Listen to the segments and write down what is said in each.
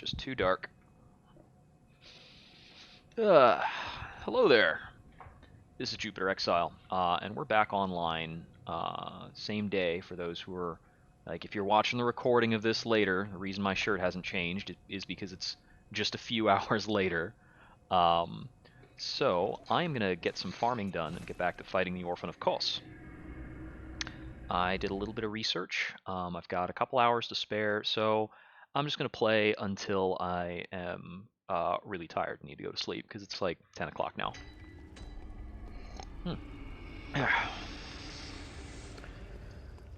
just too dark. Hello there. This is Jupiter Exile, and we're back online. Same day for those who are, like, if you're watching the recording of this later, the reason my shirt hasn't changed is because it's just a few hours later. Um, so I'm gonna get some farming done and get back to fighting the Orphan of Kos. I did a little bit of research. I've got a couple hours to spare, so I'm just gonna play until I am really tired and need to go to sleep because it's like 10 o'clock now.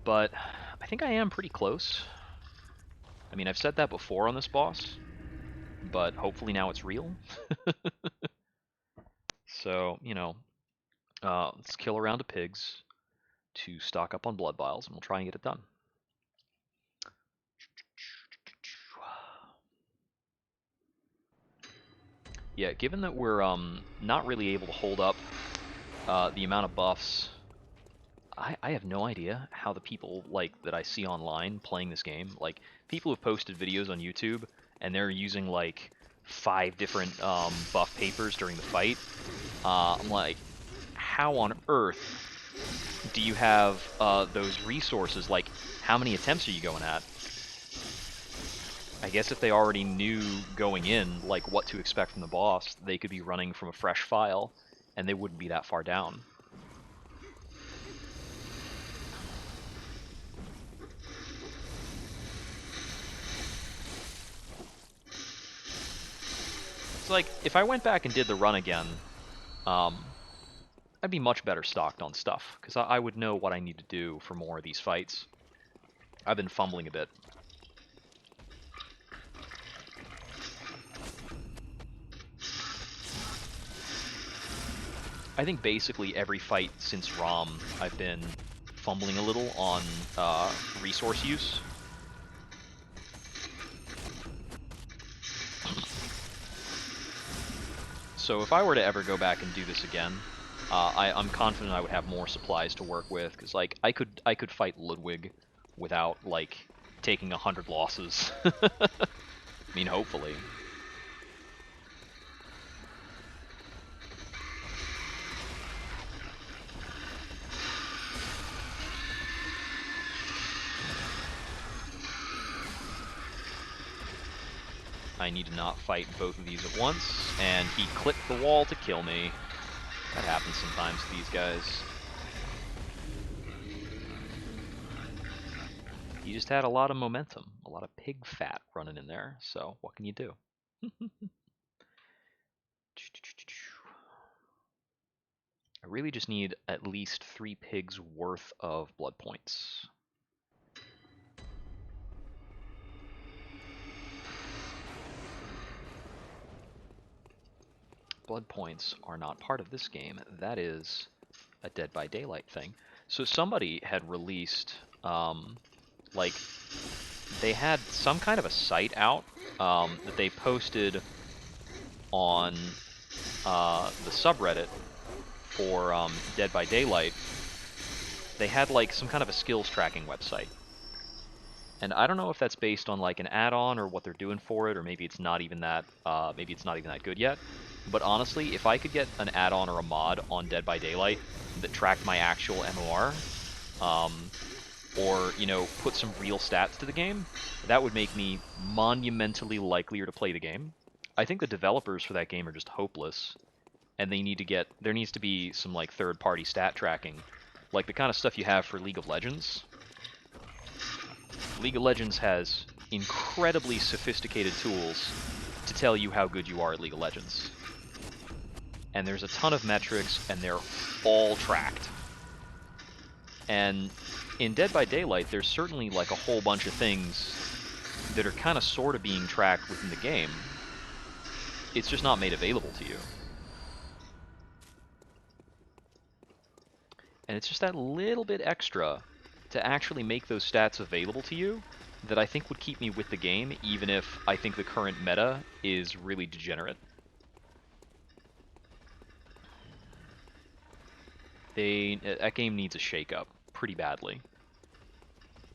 But I think I am pretty close. I mean, I've said that before on this boss, but hopefully now it's real. So, let's kill a round of pigs to stock up on blood vials, and we'll try and get it done. Yeah, given that we're not really able to hold up the amount of buffs, I have no idea how the people that I see online playing this game, like people have posted videos on YouTube and they're using like 5 different buff papers during the fight. I'm like, how on earth do you have those resources? Like, how many attempts are you going at? I guess if they already knew going in like what to expect from the boss, they could be running from a fresh file and they wouldn't be that far down. It's like, if I went back and did the run again, I'd be much better stocked on stuff, because I would know what I need to do for more of these fights. I've been fumbling a bit. I think basically every fight since ROM, I've been fumbling a little on resource use. So if I were to ever go back and do this again, I'm confident I would have more supplies to work with, because like I could fight Ludwig without like taking 100 losses. I mean, hopefully. I need to not fight both of these at once, and he clipped the wall to kill me. That happens sometimes to these guys. He just had a lot of momentum, a lot of pig fat running in there, so what can you do? I really just need at least 3 pigs worth of blood points. Blood points are not part of this game. That is a Dead by Daylight thing. So somebody had released, like, they had some kind of a site out that they posted on the subreddit for Dead by Daylight. They had like some kind of a skills tracking website, and I don't know if that's based on like an add-on or what they're doing for it, or maybe it's not even that. Maybe it's not even that good yet. But honestly, if I could get an add-on or a mod on Dead by Daylight that tracked my actual MOR, or put some real stats to the game, that would make me monumentally likelier to play the game. I think the developers for that game are just hopeless, and there needs to be some like third-party stat tracking, like the kind of stuff you have for League of Legends. League of Legends has incredibly sophisticated tools to tell you how good you are at League of Legends. And there's a ton of metrics, and they're all tracked. And in Dead by Daylight, there's certainly like a whole bunch of things that are kind of sort of being tracked within the game. It's just not made available to you. And it's just that little bit extra to actually make those stats available to you that I think would keep me with the game, even if I think the current meta is really degenerate. That game needs a shake-up pretty badly.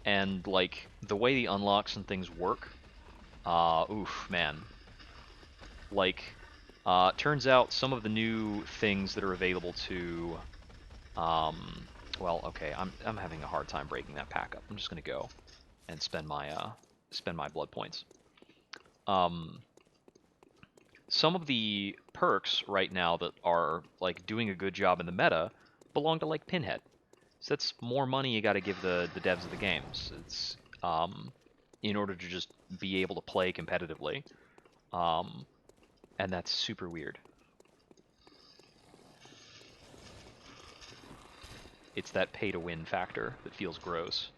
And like the way the unlocks and things work, Oof, man. Like, turns out some of the new things that are available to, well, okay, I'm having a hard time breaking that pack up. I'm just gonna go and spend my blood points. Some of the perks right now that are like doing a good job in the meta belong to like Pinhead. So that's more money you got to give the devs of the games. It's in order to just be able to play competitively, um, and that's super weird. It's that pay to win factor that feels gross.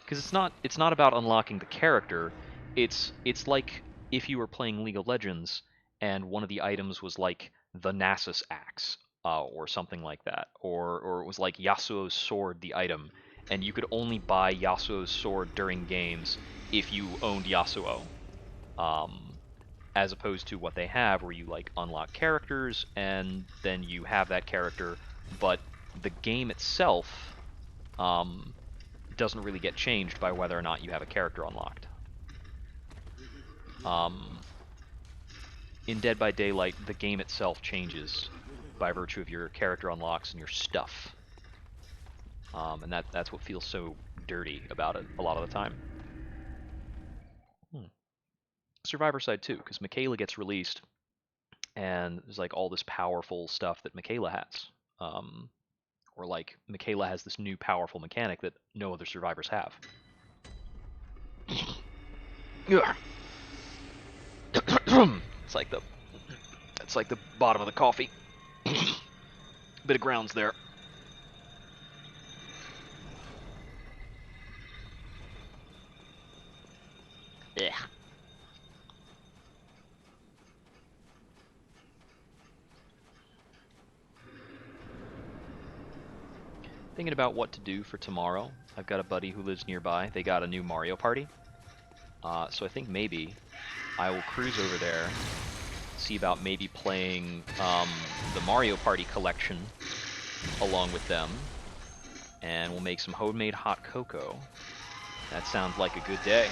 Because it's not about unlocking the character. It's like if you were playing League of Legends and one of the items was like the Nasus axe, or something like that, or it was like Yasuo's sword, the item, and you could only buy Yasuo's sword during games if you owned Yasuo, um, as opposed to what they have, where you like unlock characters and then you have that character, but the game itself, um, doesn't really get changed by whether or not you have a character unlocked. Um, in Dead by Daylight, the game itself changes by virtue of your character unlocks and your stuff. And that's what feels so dirty about it a lot of the time. Survivor Side 2, because Michaela gets released, and there's like all this powerful stuff that Michaela has. Or like Michaela has this new powerful mechanic that no other survivors have. It's like the bottom of the coffee. Bit of grounds there. Yeah. Thinking about what to do for tomorrow. I've got a buddy who lives nearby. They got a new Mario Party. So I think maybe I will cruise over there, see about maybe playing the Mario Party collection along with them, and we'll make some homemade hot cocoa. That sounds like a good day.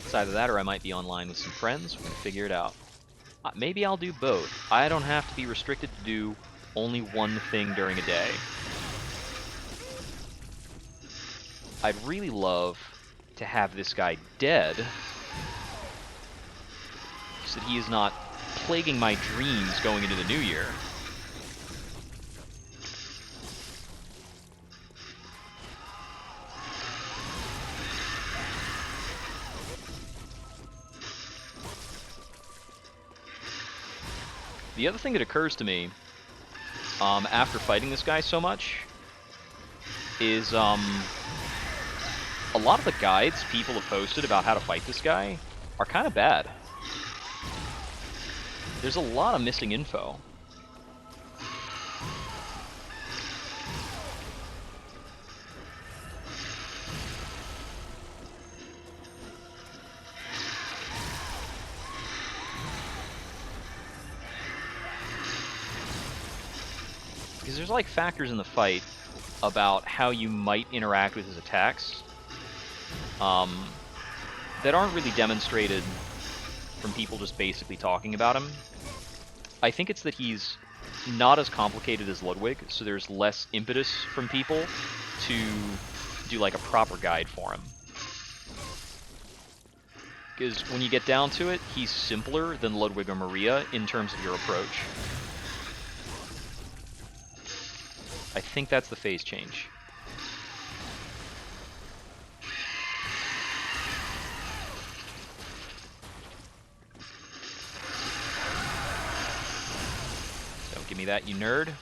It's either that or I might be online with some friends. We're going to figure it out. Maybe I'll do both. I don't have to be restricted to do only one thing during a day. I'd really love to have this guy dead, so that he is not plaguing my dreams going into the new year. The other thing that occurs to me, after fighting this guy so much, is a lot of the guides people have posted about how to fight this guy are kind of bad. There's a lot of missing info. Because there's like factors in the fight about how you might interact with his attacks that aren't really demonstrated from people just basically talking about him. I think it's that he's not as complicated as Ludwig, so there's less impetus from people to do like a proper guide for him. Because when you get down to it, he's simpler than Ludwig or Maria in terms of your approach. I think that's the phase change. Don't give me that, you nerd.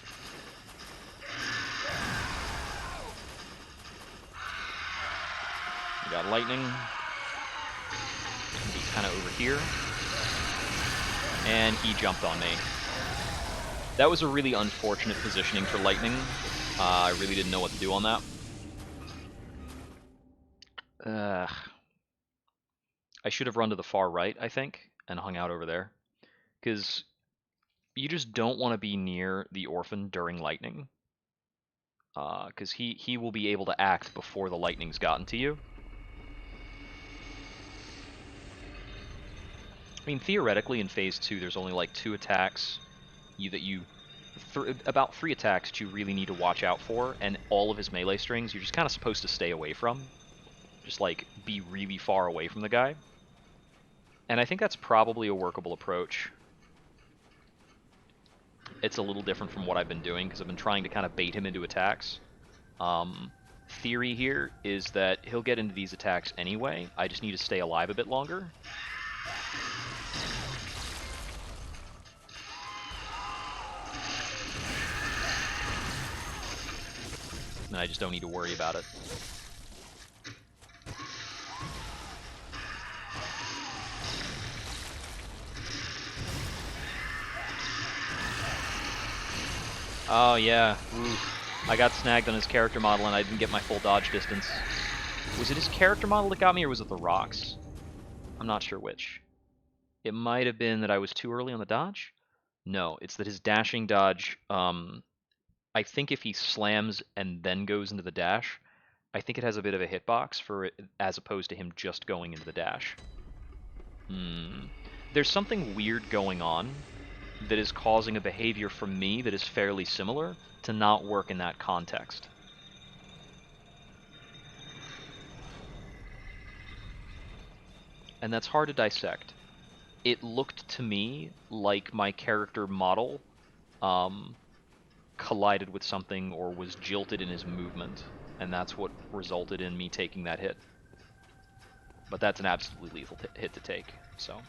We got lightning. He's kind of over here. And he jumped on me. That was a really unfortunate positioning for lightning. I really didn't know what to do on that. I should have run to the far right, I think, and hung out over there. Because you just don't want to be near the orphan during lightning. Because he will be able to act before the lightning's gotten to you. I mean, theoretically, in Phase 2, there's only like 2 attacks about 3 attacks that you really need to watch out for, and all of his melee strings you're just kind of supposed to stay away from. Just, like, be really far away from the guy. And I think that's probably a workable approach. It's a little different from what I've been doing, because I've been trying to kind of bait him into attacks. Theory here is that he'll get into these attacks anyway, I just need to stay alive a bit longer. And I just don't need to worry about it. Oh yeah, ooh. I got snagged on his character model and I didn't get my full dodge distance. Was it his character model that got me, or was it the rocks? I'm not sure which. It might have been that I was too early on the dodge? No, it's that his dashing dodge, I think if he slams and then goes into the dash, I think it has a bit of a hitbox for it, as opposed to him just going into the dash. There's something weird going on that is causing a behavior from me that is fairly similar to not work in that context. And that's hard to dissect. It looked to me like my character model collided with something or was jilted in his movement, and that's what resulted in me taking that hit. But that's an absolutely lethal hit to take, so...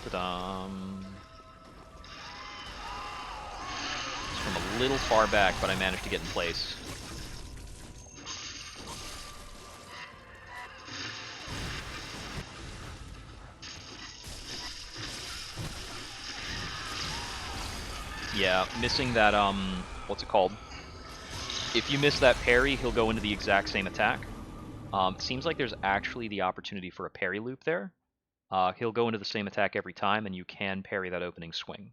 It's from a little far back, but I managed to get in place. Yeah, missing that, what's it called? If you miss that parry, he'll go into the exact same attack. It seems like there's actually the opportunity for a parry loop there. He'll go into the same attack every time, and you can parry that opening swing.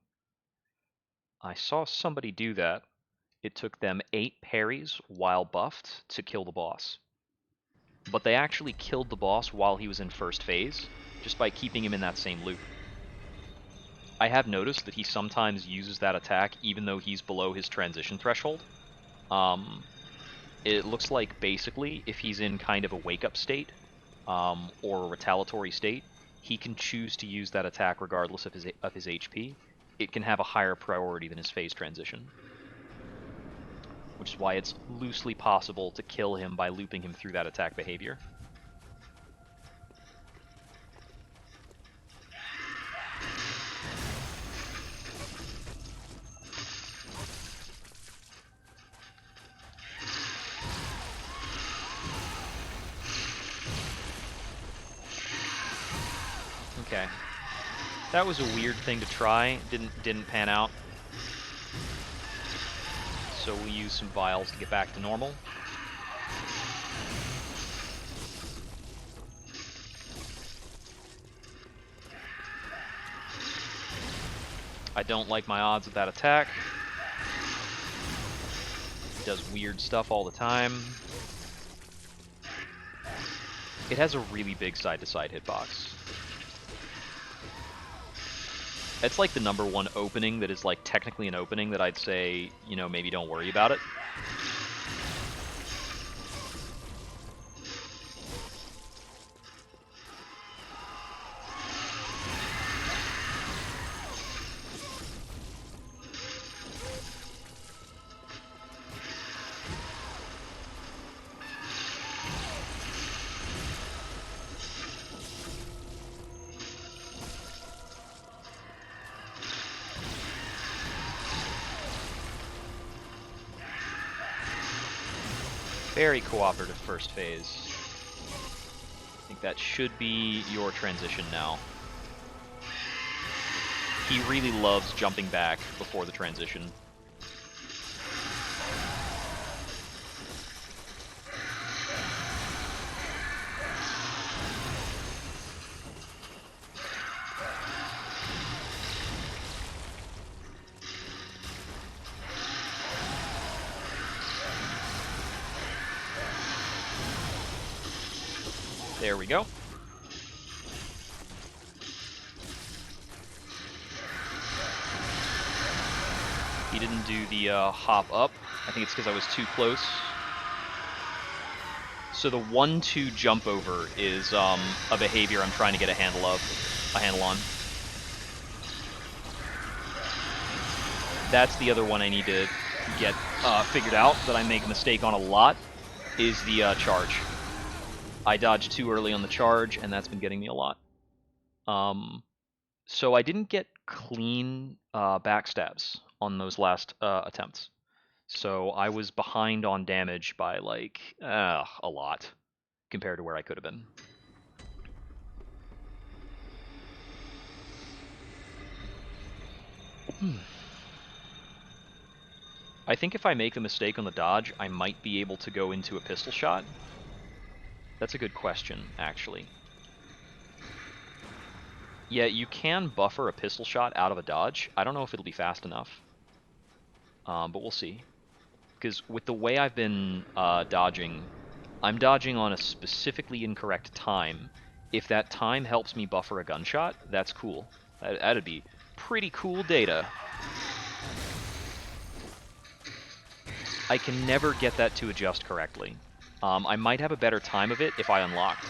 I saw somebody do that. It took them 8 parries while buffed to kill the boss. But they actually killed the boss while he was in first phase, just by keeping him in that same loop. I have noticed that he sometimes uses that attack even though he's below his transition threshold. It looks like basically if he's in kind of a wake-up state, or a retaliatory state, he can choose to use that attack regardless of his HP. It can have a higher priority than his phase transition. Which is why it's loosely possible to kill him by looping him through that attack behavior. Okay. That was a weird thing to try. Didn't pan out. So we'll use some vials to get back to normal. I don't like my odds of that attack. It does weird stuff all the time. It has a really big side-to-side hitbox. It's like the #1 opening that is like technically an opening that I'd say, you know, maybe don't worry about it. Very cooperative first phase. I think that should be your transition now. He really loves jumping back before the transition. There we go. He didn't do the hop up. I think it's because I was too close. So the 1-2 jump over is a behavior I'm trying to get a handle on. That's the other one I need to get figured out that I make a mistake on a lot, is the charge. I dodged too early on the charge, and that's been getting me a lot. So I didn't get clean backstabs on those last attempts. So I was behind on damage by, like, a lot compared to where I could have been. I think if I make a mistake on the dodge, I might be able to go into a pistol shot. That's a good question, actually. Yeah, you can buffer a pistol shot out of a dodge. I don't know if it'll be fast enough. But we'll see. Because with the way I've been dodging, I'm dodging on a specifically incorrect time. If that time helps me buffer a gunshot, that's cool. That'd be pretty cool data. I can never get that to adjust correctly. I might have a better time of it if I unlocked.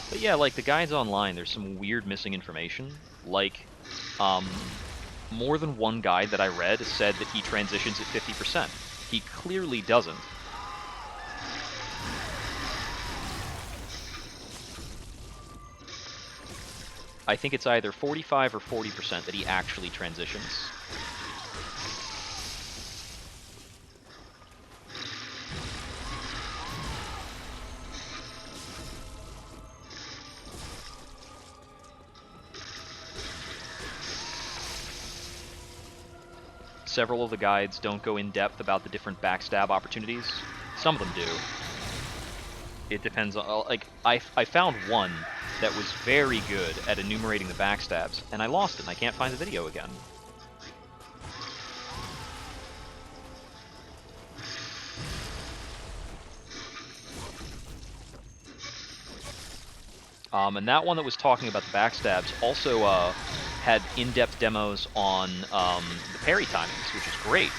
But yeah, like, the guides online, there's some weird missing information. Like, more than one guide that I read said that he transitions at 50%. He clearly doesn't. I think it's either 45 or 40% that he actually transitions. Several of the guides don't go in depth about the different backstab opportunities. Some of them do. It depends on, like, I found one that was very good at enumerating the backstabs, and I lost it, and I can't find the video again. And that one that was talking about the backstabs also had in-depth demos on the parry timings, which is great.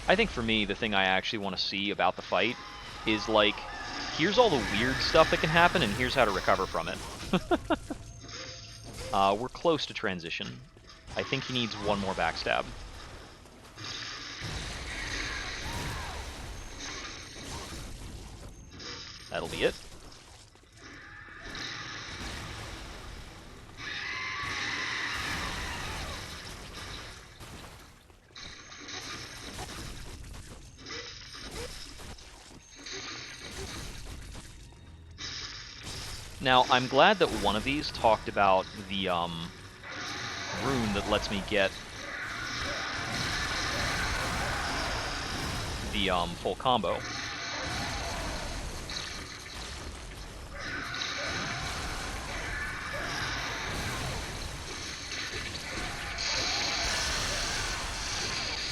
I think for me, the thing I actually want to see about the fight is, like, here's all the weird stuff that can happen, and here's how to recover from it. We're close to transition. I think he needs one more backstab. That'll be it. Now, I'm glad that one of these talked about the rune that lets me get the full combo.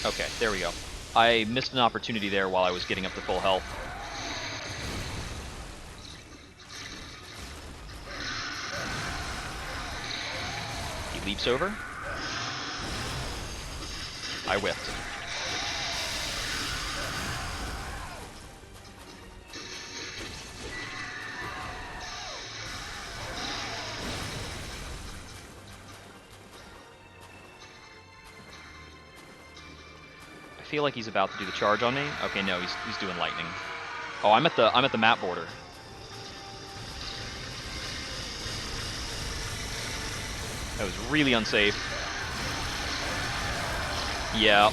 Okay, there we go. I missed an opportunity there while I was getting up to full health. leaps over. I whiffed. I feel like he's about to do the charge on me. Okay, no, he's doing lightning. Oh, I'm at the map border. That was really unsafe. Yeah.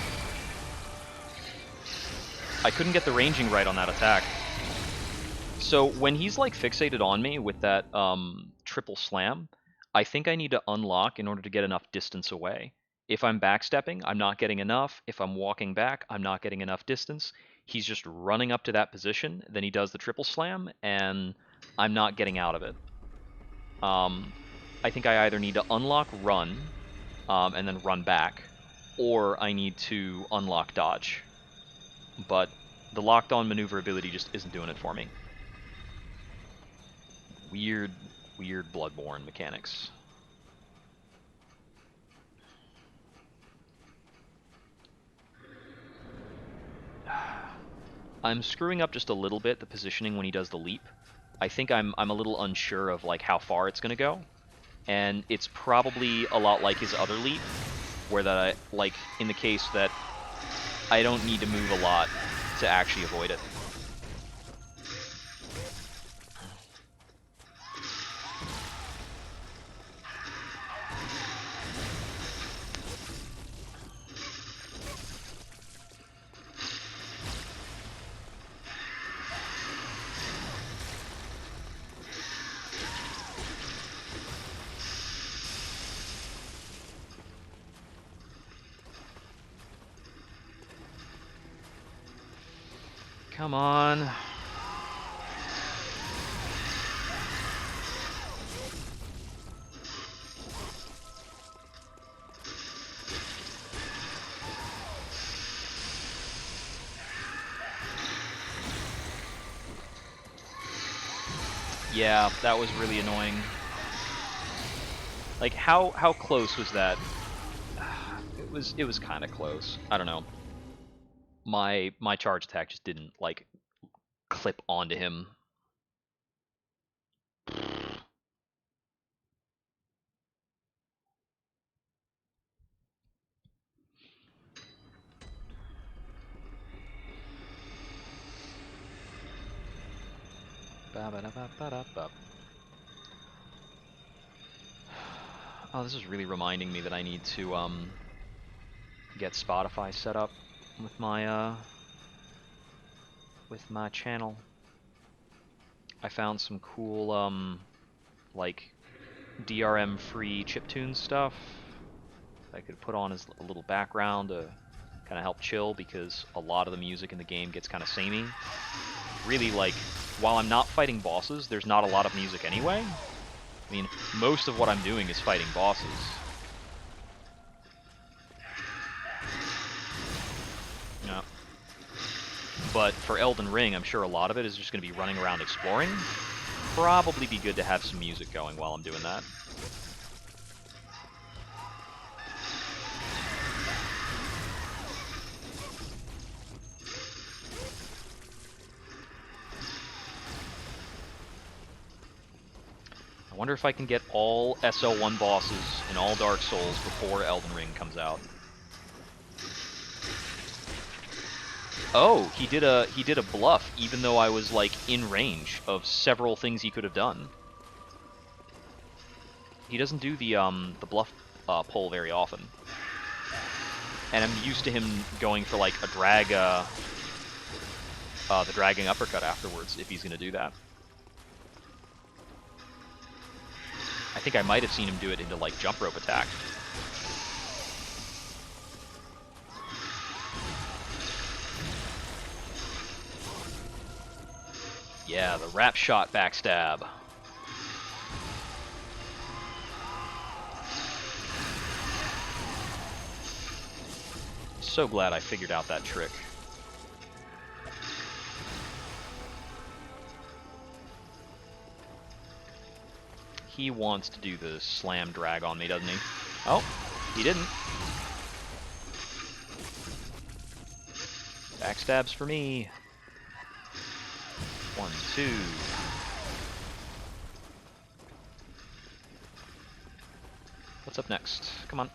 I couldn't get the ranging right on that attack. So when he's like fixated on me with that triple slam, I think I need to unlock in order to get enough distance away. If I'm backstepping, I'm not getting enough. If I'm walking back, I'm not getting enough distance. He's just running up to that position, then he does the triple slam, and I'm not getting out of it. I think I either need to unlock run, and then run back, or I need to unlock dodge. But the locked-on maneuverability just isn't doing it for me. Weird Bloodborne mechanics. I'm screwing up just a little bit the positioning when he does the leap. I think I'm a little unsure of like how far it's gonna go, and it's probably a lot like his other leap, where that I like in the case that I don't need to move a lot to actually avoid it. Come on. Yeah, that was really annoying. Like how close was that? It was kind of close. I don't know. My charge attack just didn't like clip onto him. Oh, this is really reminding me that I need to get Spotify set up with my channel. I found some cool like DRM free chiptune stuff I could put on as a little background to kind of help chill, because a lot of the music in the game gets kind of samey. Really, like, while I'm not fighting bosses, there's not a lot of music anyway. I mean, most of what I'm doing is fighting bosses. Yeah. But for Elden Ring, I'm sure a lot of it is just going to be running around exploring. Probably be good to have some music going while I'm doing that. I wonder if I can get all SL1 bosses in all Dark Souls before Elden Ring comes out. Oh, he did a bluff, even though I was like in range of several things he could have done. He doesn't do the bluff pull very often, and I'm used to him going for like a drag, the dragging uppercut afterwards if he's gonna do that. I think I might have seen him do it into like jump rope attack. Yeah, the wrap shot backstab. So glad I figured out that trick. He wants to do the slam drag on me, doesn't he? Oh, he didn't. Backstabs for me. 1, 2. What's up next? Come on.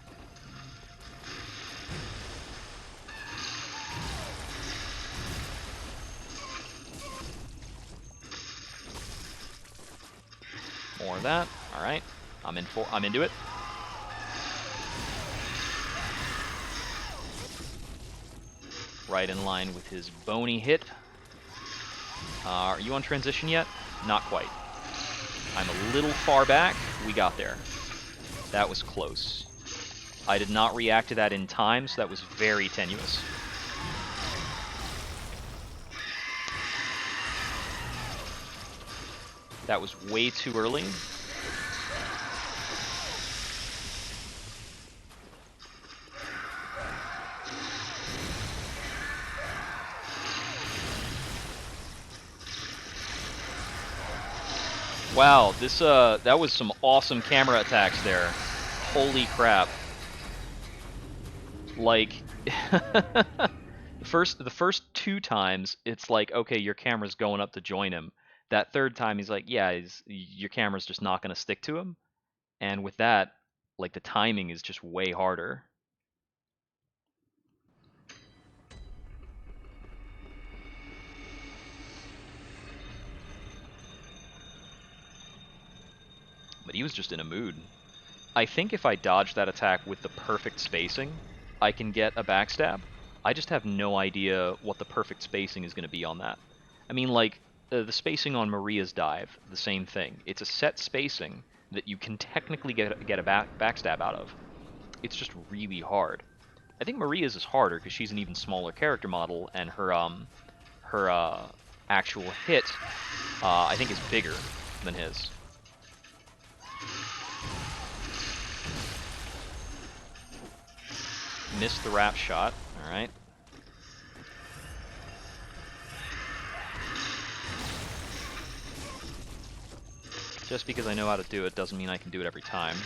More of that. All right. I'm into it. Right in line with his bony hit. Are you on transition yet? Not quite. I'm a little far back. We got there. That was close. I did not react to that in time, so that was very tenuous. That was way too early. Wow, this that was some awesome camera attacks there. Holy crap. Like the first 2 times it's like, okay, your camera's going up to join him. That 3rd time he's like, yeah, your camera's just not going to stick to him. And with that, like, the timing is just way harder. But he was just in a mood. I think if I dodge that attack with the perfect spacing, I can get a backstab. I just have no idea what the perfect spacing is going to be on that. I mean, like, the spacing on Maria's dive, the same thing. It's a set spacing that you can technically get a backstab out of. It's just really hard. I think Maria's is harder because she's an even smaller character model, and her actual hit, I think, is bigger than his. Missed the wrap shot. All right. Just because I know how to do it doesn't mean I can do it every time.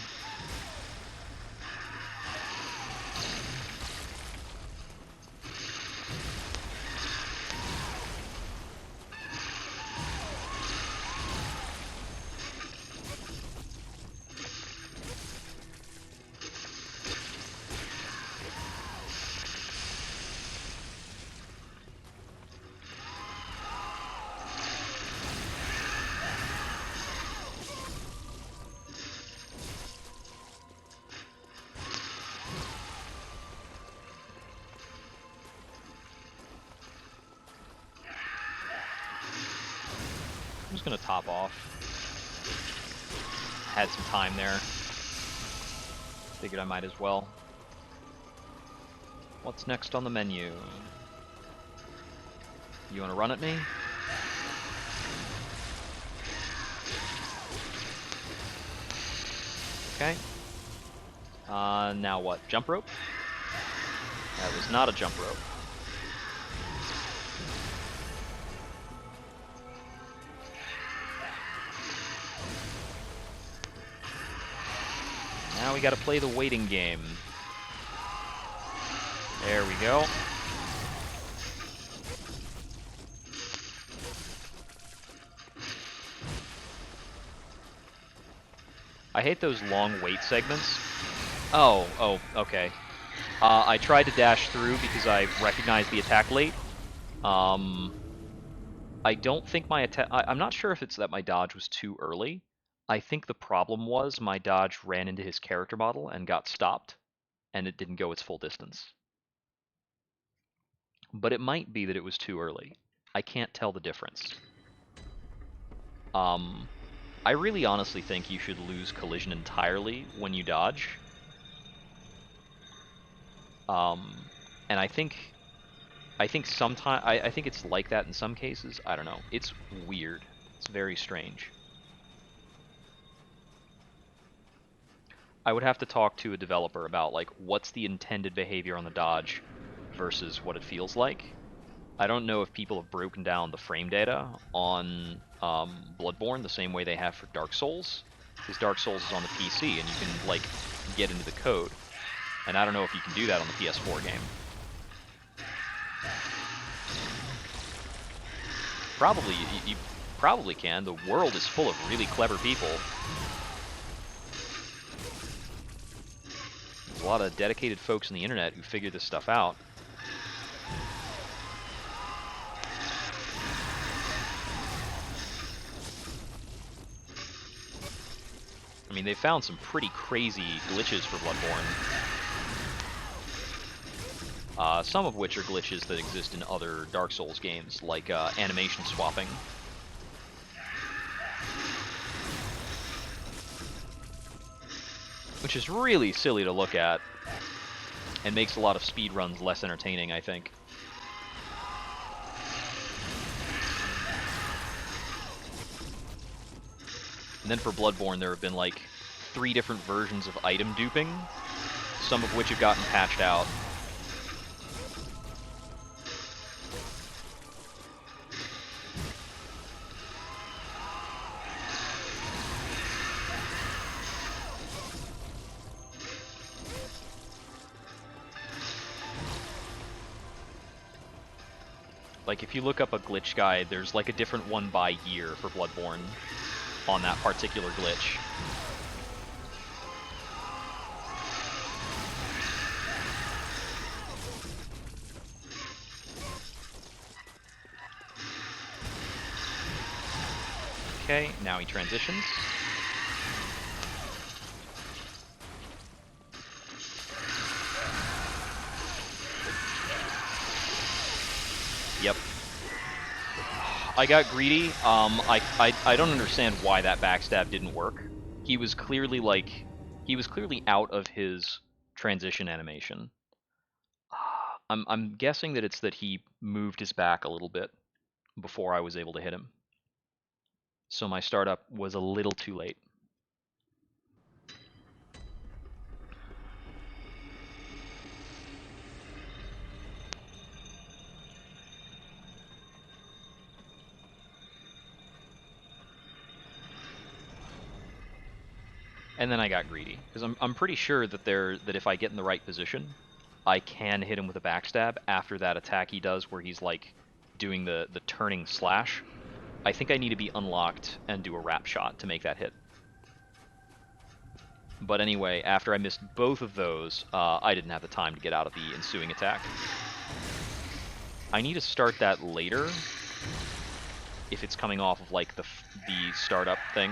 I'm just going to top off. Had some time there. Figured I might as well. What's next on the menu? You want to run at me? Okay. Now what? Jump rope? That was not a jump rope. Now we gotta play the waiting game. There we go. I hate those long wait segments. Oh, okay. I tried to dash through because I recognized the attack late. I don't think my attack... I'm not sure if it's that my dodge was too early. I think the problem was my dodge ran into his character model and got stopped, and it didn't go its full distance. But it might be that it was too early. I can't tell the difference. I really honestly think you should lose collision entirely when you dodge. And I think sometimes I think it's like that in some cases. I don't know. It's weird. It's very strange. I would have to talk to a developer about, like, what's the intended behavior on the dodge versus what it feels like. I don't know if people have broken down the frame data on Bloodborne the same way they have for Dark Souls, because Dark Souls is on the PC, and you can, like, get into the code. And I don't know if you can do that on the PS4 game. Probably, you probably can. The world is full of really clever people. There's a lot of dedicated folks on the internet who figure this stuff out. I mean, they found some pretty crazy glitches for Bloodborne. Some of which are glitches that exist in other Dark Souls games, like animation swapping. Which is really silly to look at, and makes a lot of speedruns less entertaining, I think. And then for Bloodborne, there have been like 3 different versions of item duping, some of which have gotten patched out. Like, if you look up a glitch guide, there's like a different one by year for Bloodborne on that particular glitch. Okay, now he transitions. Yep. I got greedy. I don't understand why that backstab didn't work. He was clearly out of his transition animation. I'm guessing that it's that he moved his back a little bit before I was able to hit him. So my startup was a little too late. And then I got greedy, because I'm pretty sure that if I get in the right position, I can hit him with a backstab after that attack he does where he's like doing the turning slash. I think I need to be unlocked and do a wrap shot to make that hit. But anyway, after I missed both of those, I didn't have the time to get out of the ensuing attack. I need to start that later, if it's coming off of like the startup thing.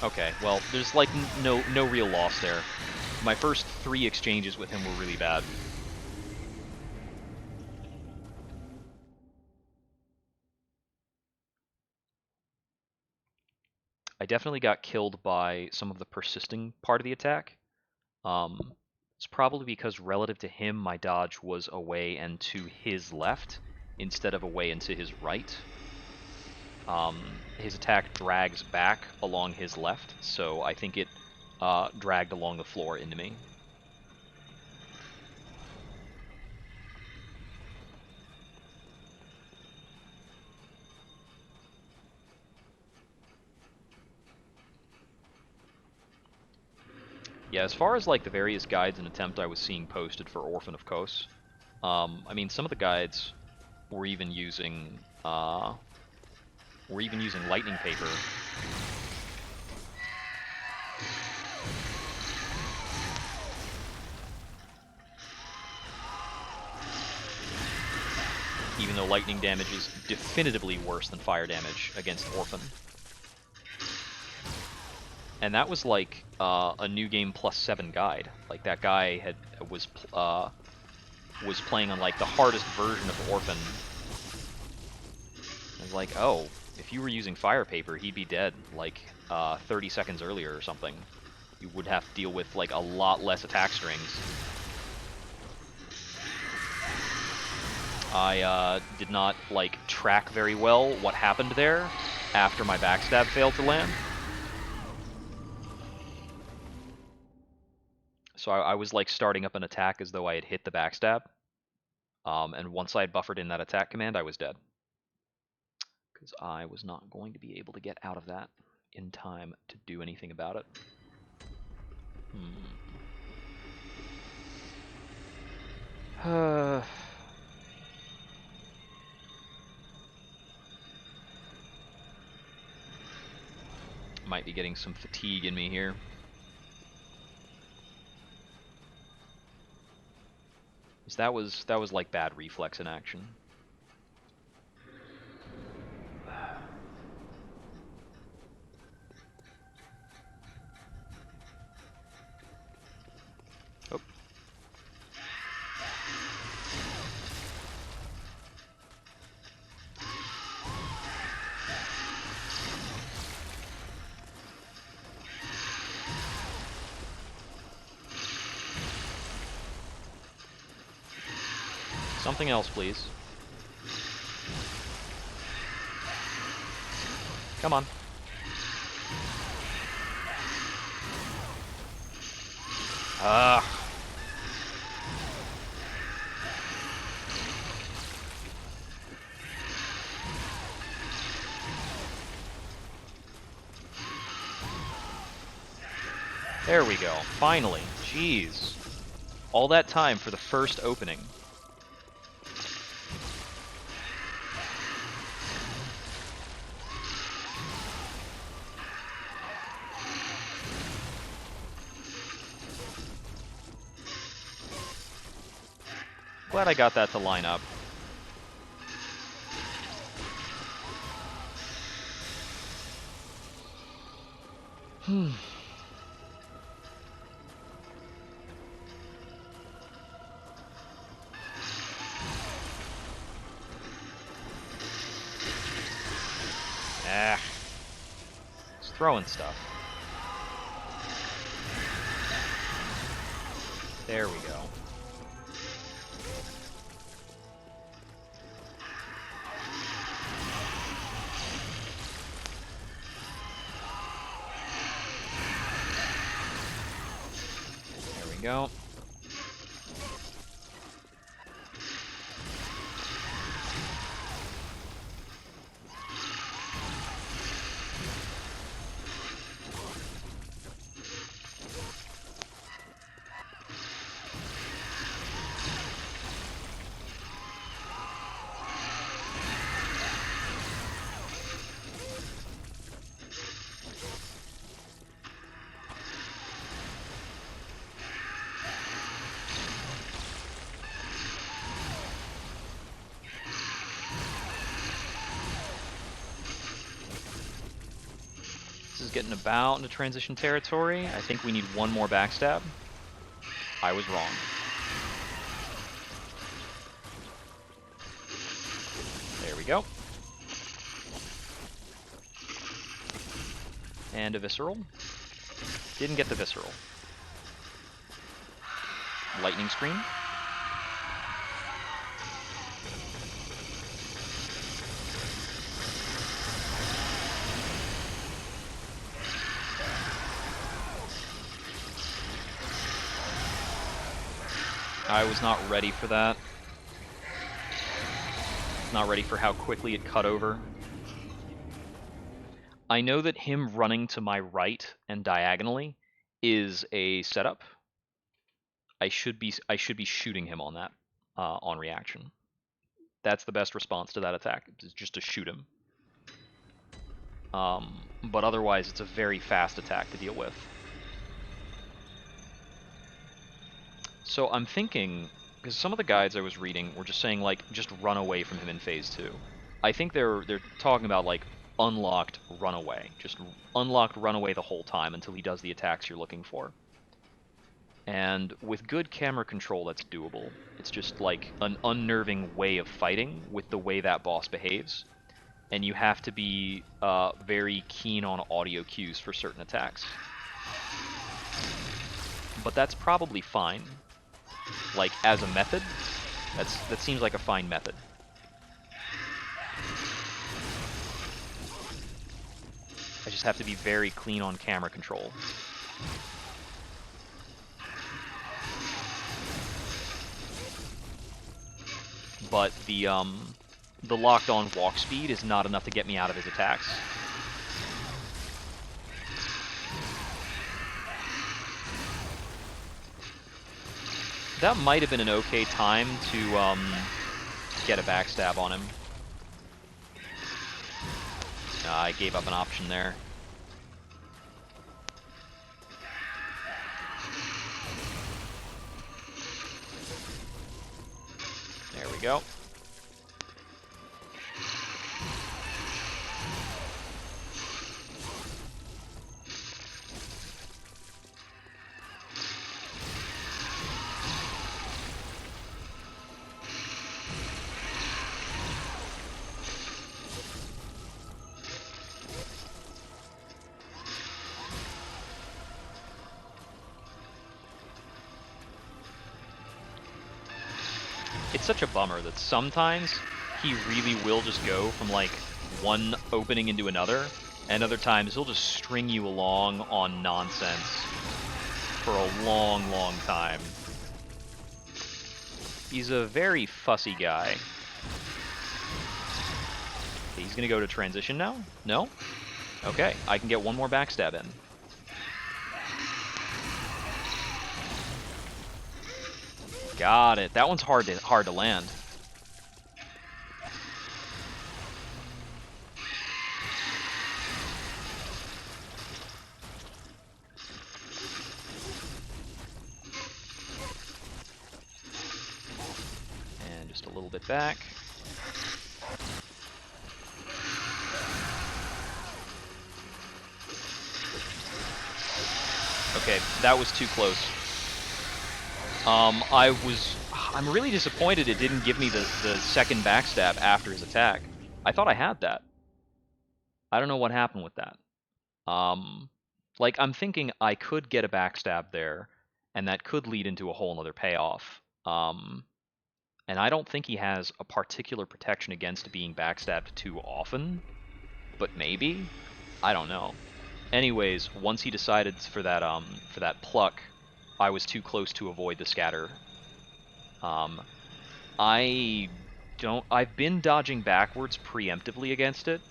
Okay, well, there's like no real loss there. My first 3 exchanges with him were really bad. I definitely got killed by some of the persisting part of the attack. It's probably because relative to him, my dodge was away and to his left instead of away and to his right. His attack drags back along his left, so I think it dragged along the floor into me. Yeah, as far as like the various guides and attempt I was seeing posted for Orphan of Kos, I mean, some of the guides were even using lightning paper. Even though lightning damage is definitively worse than fire damage against Orphan. And that was like a new game +7 guide. Like that guy was playing on like the hardest version of Orphan. I was like, oh, if you were using fire paper, he'd be dead like 30 seconds earlier or something. You would have to deal with like a lot less attack strings. I did not like track very well what happened there after my backstab failed to land. So I was like starting up an attack as though I had hit the backstab. And once I had buffered in that attack command, I was dead. Because I was not going to be able to get out of that. in time to do anything about it. Might be getting some fatigue in me here. That was like bad reflex in action. Oh. Something else, please. Come on. Ugh. There we go. Finally. Jeez. All that time for the first opening. Glad I got that to line up. Just throwing stuff. There we go. There we go. Getting about into transition territory. I think we need one more backstab. I was wrong. There we go. And a visceral. Didn't get the visceral. Lightning screen. I was not ready for that. Not ready for how quickly it cut over. I know that him running to my right and diagonally is a setup. I should be shooting him on that on reaction. That's the best response to that attack, is just to shoot him. But otherwise, it's a very fast attack to deal with. So I'm thinking, because some of the guides I was reading were just saying, like, just run away from him in phase 2. I think they're talking about, like, unlocked runaway. Just unlocked runaway the whole time until he does the attacks you're looking for. And with good camera control, that's doable. It's just, like, an unnerving way of fighting with the way that boss behaves. And you have to be very keen on audio cues for certain attacks. But that's probably fine. Like, as a method, that seems like a fine method. I just have to be very clean on camera control. But the locked-on walk speed is not enough to get me out of his attacks. That might have been an okay time to get a backstab on him. I gave up an option there. There we go. It's such a bummer that sometimes he really will just go from like one opening into another, and other times he'll just string you along on nonsense for a long, long time. He's a very fussy guy. Okay, he's gonna go to transition now? No? Okay, I can get one more backstab in. Got it. That one's hard to land. And just a little bit back. Okay, that was too close. I'm really disappointed it didn't give me the second backstab after his attack. I thought I had that. I don't know what happened with that. Like, I'm thinking I could get a backstab there, and that could lead into a whole nother payoff. And I don't think he has a particular protection against being backstabbed too often, but maybe? I don't know. Anyways, once he decided for that pluck, I was too close to avoid the scatter. I've been dodging backwards preemptively against it.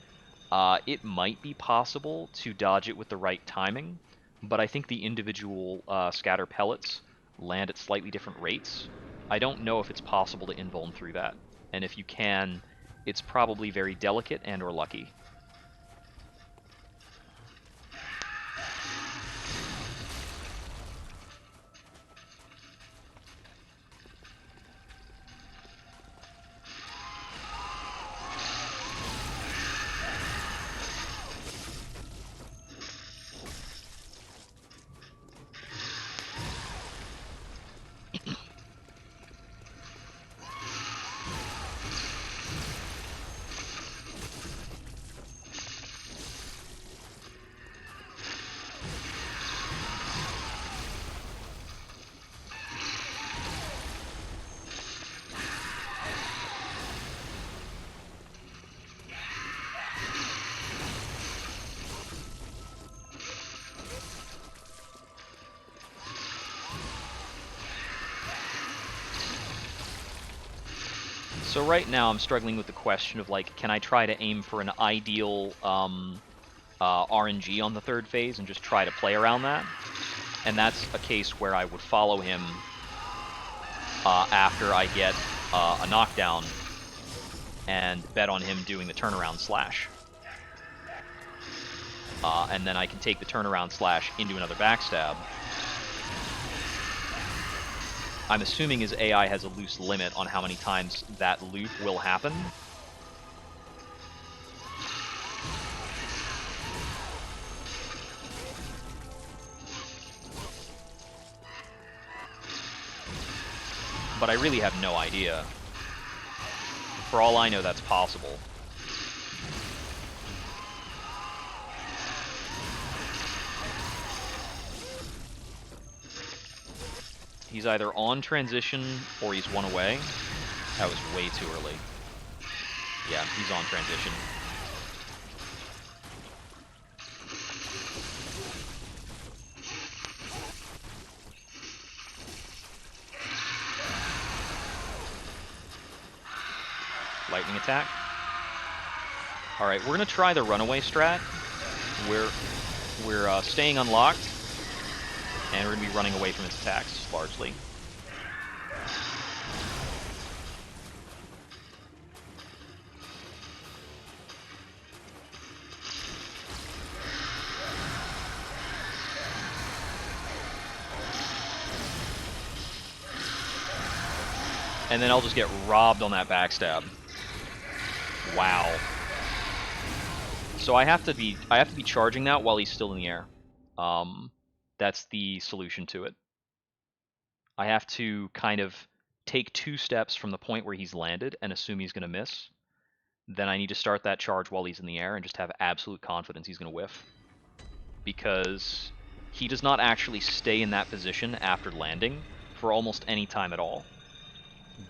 It might be possible to dodge it with the right timing, but I think the individual scatter pellets land at slightly different rates. I don't know if it's possible to invuln through that, and if you can, it's probably very delicate and or lucky. So right now I'm struggling with the question of, like, can I try to aim for an ideal RNG on the third phase and just try to play around that? And that's a case where I would follow him after I get a knockdown and bet on him doing the turnaround slash. And then I can take the turnaround slash into another backstab. I'm assuming his AI has a loose limit on how many times that loop will happen. But I really have no idea. For all I know, that's possible. He's either on transition or he's one away. That was way too early. Yeah, he's on transition. Lightning attack. Alright, we're going to try the runaway strat. We're staying unlocked, and we're going to be running away from its attacks, largely. And then I'll just get robbed on that backstab. Wow. So I have to be charging that while he's still in the air. That's the solution to it. I have to kind of take 2 steps from the point where he's landed and assume he's going to miss. Then I need to start that charge while he's in the air and just have absolute confidence he's going to whiff. Because he does not actually stay in that position after landing for almost any time at all.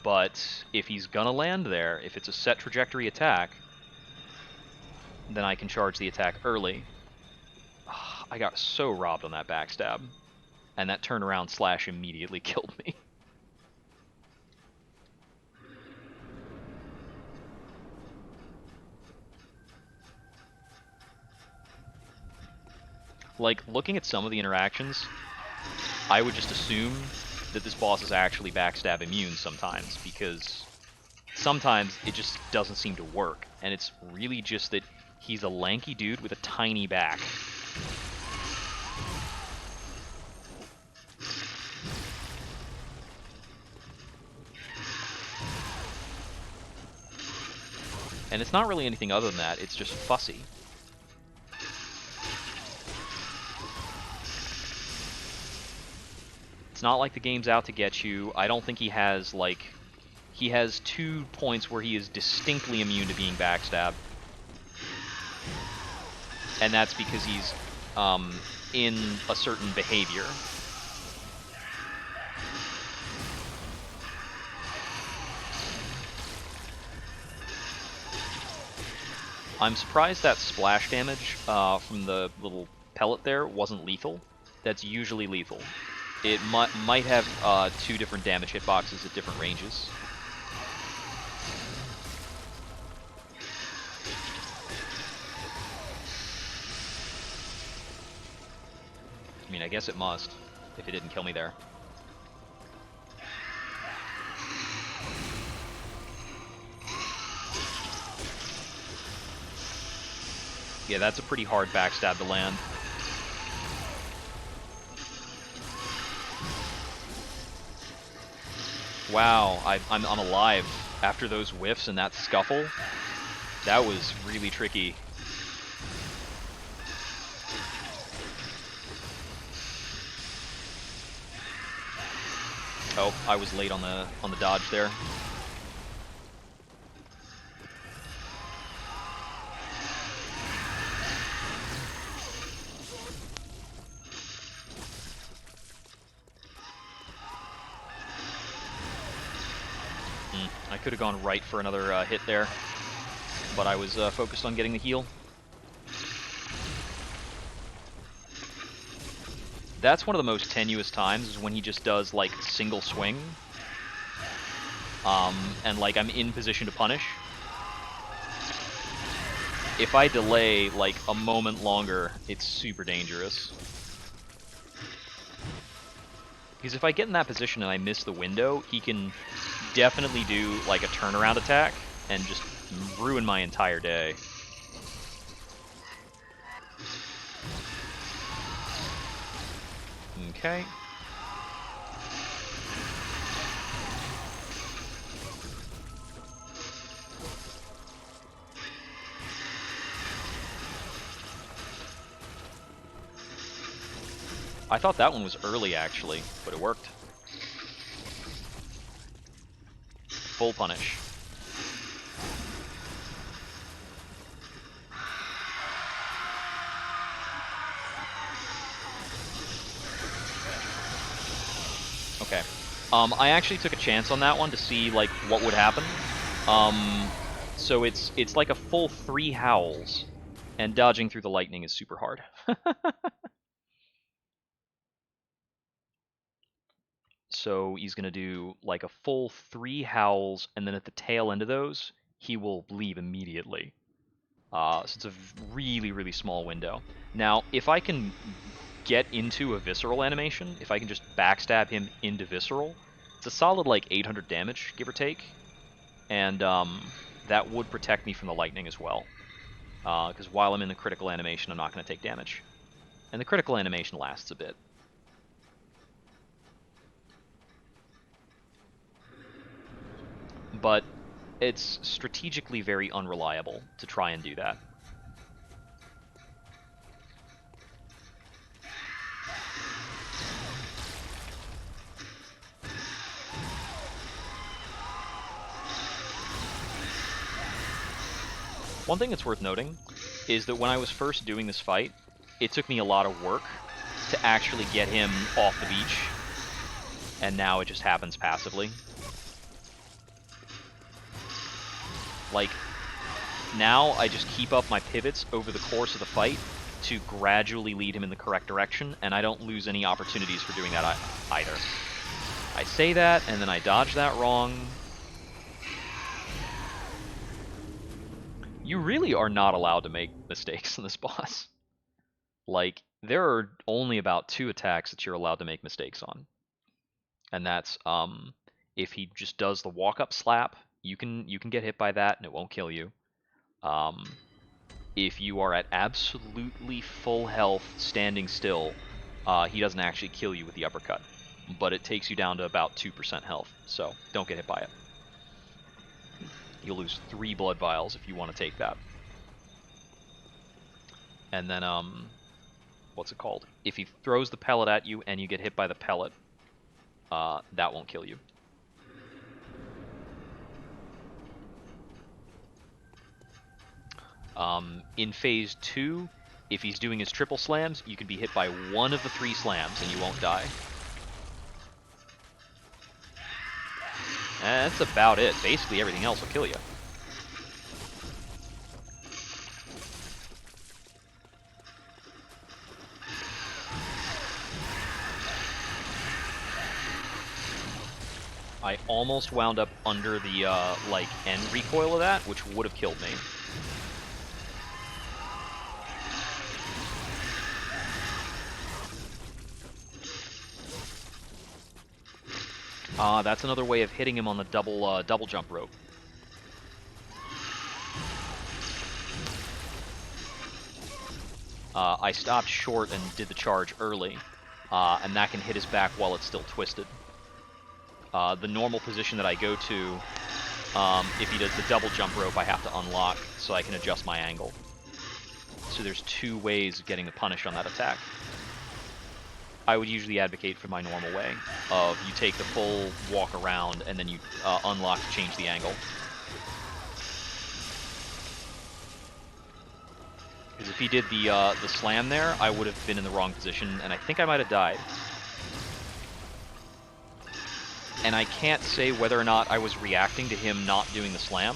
But if he's going to land there, if it's a set trajectory attack, then I can charge the attack early. I got so robbed on that backstab. And that turnaround slash immediately killed me. Like, looking at some of the interactions, I would just assume that this boss is actually backstab immune sometimes, because sometimes it just doesn't seem to work, and it's really just that he's a lanky dude with a tiny back. And it's not really anything other than that, it's just fussy. It's not like the game's out to get you. I don't think he has, like... He has 2 points where he is distinctly immune to being backstabbed. And that's because he's in a certain behavior. I'm surprised that splash damage from the little pellet there wasn't lethal. That's usually lethal. It might have 2 different damage hitboxes at different ranges. I mean, I guess it must, if it didn't kill me there. Yeah, that's a pretty hard backstab to land. Wow, I'm alive after those whiffs and that scuffle. That was really tricky. Oh, I was late on the dodge there. I could have gone right for another hit there, but I was focused on getting the heal. That's one of the most tenuous times, is when he just does, like, single swing. And, like, I'm in position to punish. If I delay, like, a moment longer, it's super dangerous. Because if I get in that position and I miss the window, he can definitely do, like, a turnaround attack and just ruin my entire day. Okay. I thought that one was early, actually, but it worked. Full punish. Okay. I actually took a chance on that one to see, like, what would happen. So it's like a full 3 howls, and dodging through the lightning is super hard. So he's going to do like a full 3 howls, and then at the tail end of those, he will leave immediately. So it's a really, really small window. Now, if I can get into a visceral animation, if I can just backstab him into visceral, It's a solid like 800 damage, give or take, and that would protect me from the lightning as well. Because while I'm in the critical animation, I'm not going to take damage. And the critical animation lasts a bit. But it's strategically very unreliable to try and do that. One thing that's worth noting is that when I was first doing this fight, it took me a lot of work to actually get him off the beach, and now it just happens passively. Like, now I just keep up my pivots over the course of the fight to gradually lead him in the correct direction, and I don't lose any opportunities for doing that either. I say that, and then I dodge that wrong. You really are not allowed to make mistakes in this boss. Like, there are only about 2 attacks that you're allowed to make mistakes on. And that's if he just does the walk-up slap, you can get hit by that and it won't kill you. If you are at absolutely full health standing still, he doesn't actually kill you with the uppercut, but it takes you down to about 2% health, so don't get hit by it. You'll lose 3 blood vials if you want to take that. And then, what's it called? If he throws the pellet at you and you get hit by the pellet, that won't kill you. In phase 2, if he's doing his triple slams, you can be hit by one of the 3 slams and you won't die. And that's about it. Basically everything else will kill you. I almost wound up under the like end recoil of that, which would have killed me. That's another way of hitting him on the double jump rope. I stopped short and did the charge early, and that can hit his back while it's still twisted. The normal position that I go to, if he does the double jump rope, I have to unlock so I can adjust my angle. So there's 2 ways of getting the punish on that attack. I would usually advocate for my normal way of you take the full walk around and then you unlock to change the angle. Because if he did the slam there, I would have been in the wrong position, and I think I might have died. And I can't say whether or not I was reacting to him not doing the slam.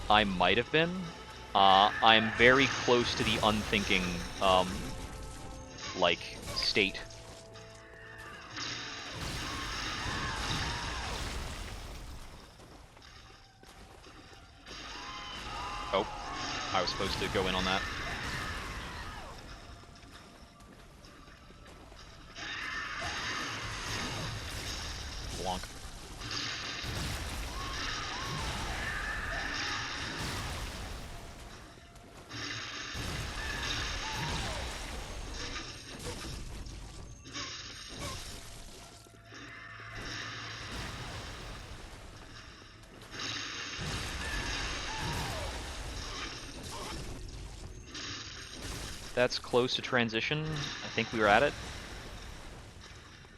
I might have been. I'm very close to the unthinking, like, state. Oh, I was supposed to go in on that. Blanc. That's close to transition. I think we were at it.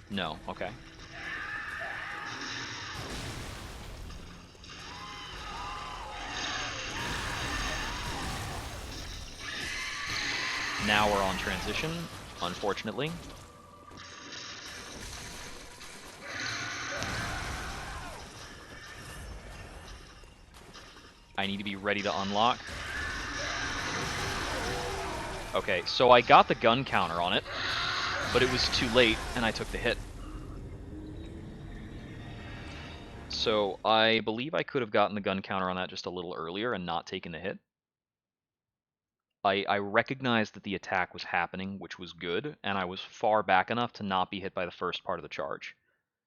No, okay. Now we're on transition, unfortunately. I need to be ready to unlock. Okay, so I got the gun counter on it, but it was too late, and I took the hit. So I believe I could have gotten the gun counter on that just a little earlier and not taken the hit. I recognized that the attack was happening, which was good, and I was far back enough to not be hit by the first part of the charge.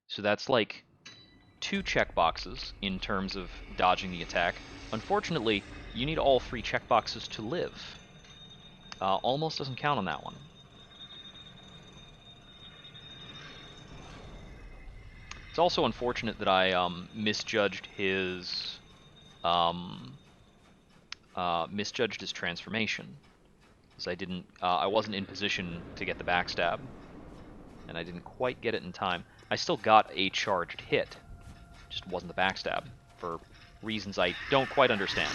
So that's like 2 checkboxes in terms of dodging the attack. Unfortunately, you need all 3 checkboxes to live. Almost doesn't count on that one. It's also unfortunate that I misjudged his transformation, because I wasn't in position to get the backstab, and I didn't quite get it in time. I still got a charged hit, just wasn't the backstab for reasons I don't quite understand.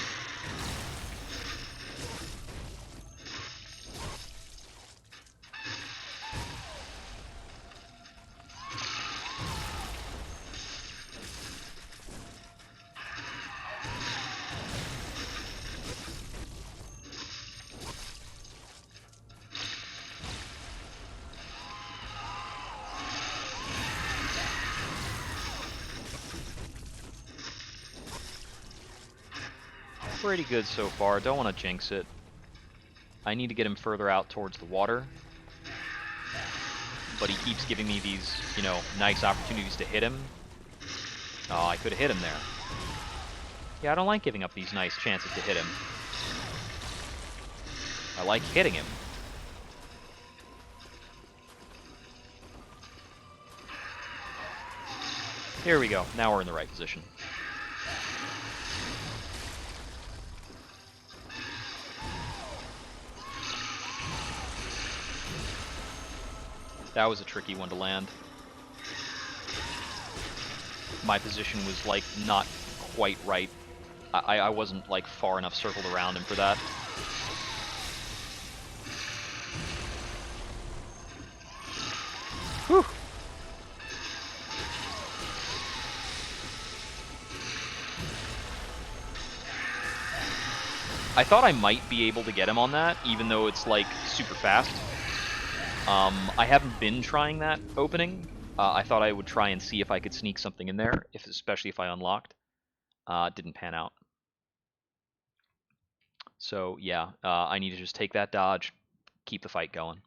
Pretty good so far. Don't want to jinx it. I need to get him further out towards the water. But he keeps giving me these, nice opportunities to hit him. Oh, I could have hit him there. Yeah, I don't like giving up these nice chances to hit him. I like hitting him. Here we go. Now we're in the right position. That was a tricky one to land. My position was, like, not quite right. I wasn't, like, far enough circled around him for that. Whew! I thought I might be able to get him on that, even though it's, like, super fast. I haven't been trying that opening. I thought I would try and see if I could sneak something in there, especially if I unlocked. Didn't pan out. So, yeah, I need to just take that dodge, keep the fight going.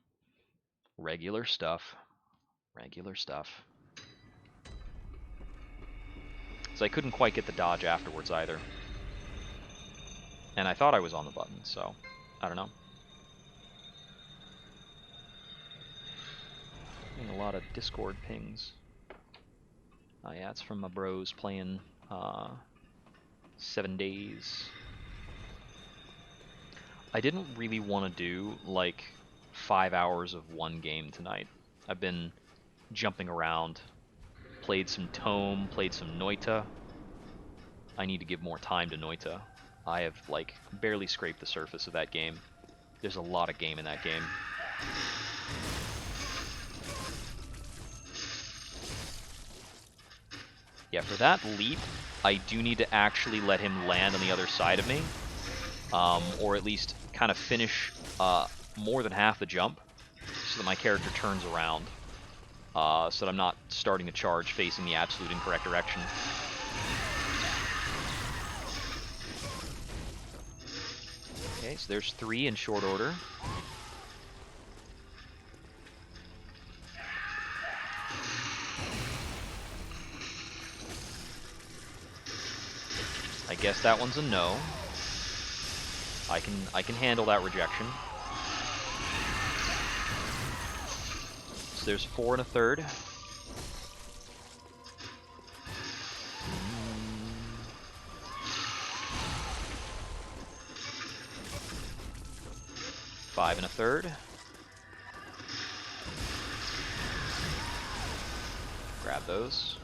Regular stuff. Regular stuff. So I couldn't quite get the dodge afterwards either. And I thought I was on the button, so I don't know. Getting a lot of Discord pings. Oh yeah, it's from my bros playing 7 days. I didn't really want to do like 5 hours of one game tonight. I've been jumping around. Played some Tome, played some Noita. I need to give more time to Noita. I have like barely scraped the surface of that game. There's a lot of game in that game. Yeah, for that leap, I do need to actually let him land on the other side of me. Or at least kind of finish more than half the jump, so that my character turns around. So that I'm not starting to charge facing the absolute incorrect direction. Okay, so there's 3 in short order. I guess that one's a no. I can handle that rejection. So there's 4 and a third. Five and a third. Grab those.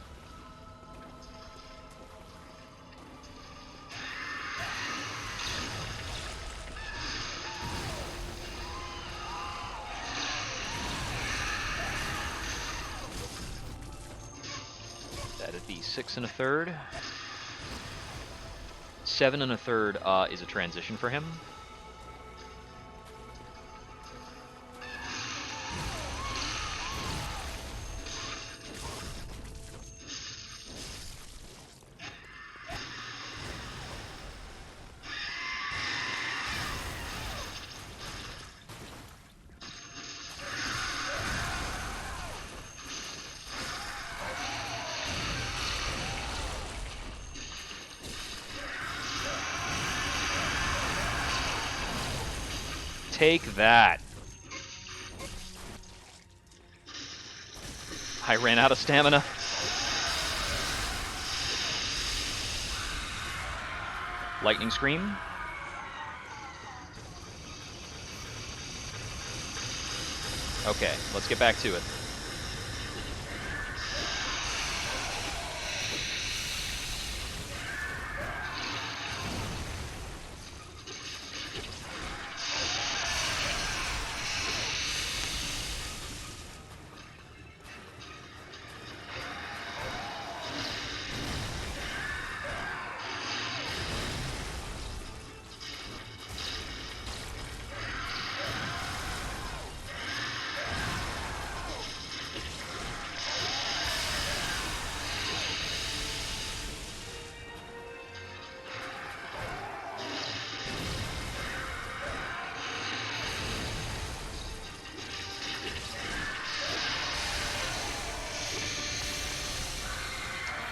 That'd be 6 and a third. 7 and a third is a transition for him. Take that. I ran out of stamina. Lightning Scream. Okay, let's get back to it.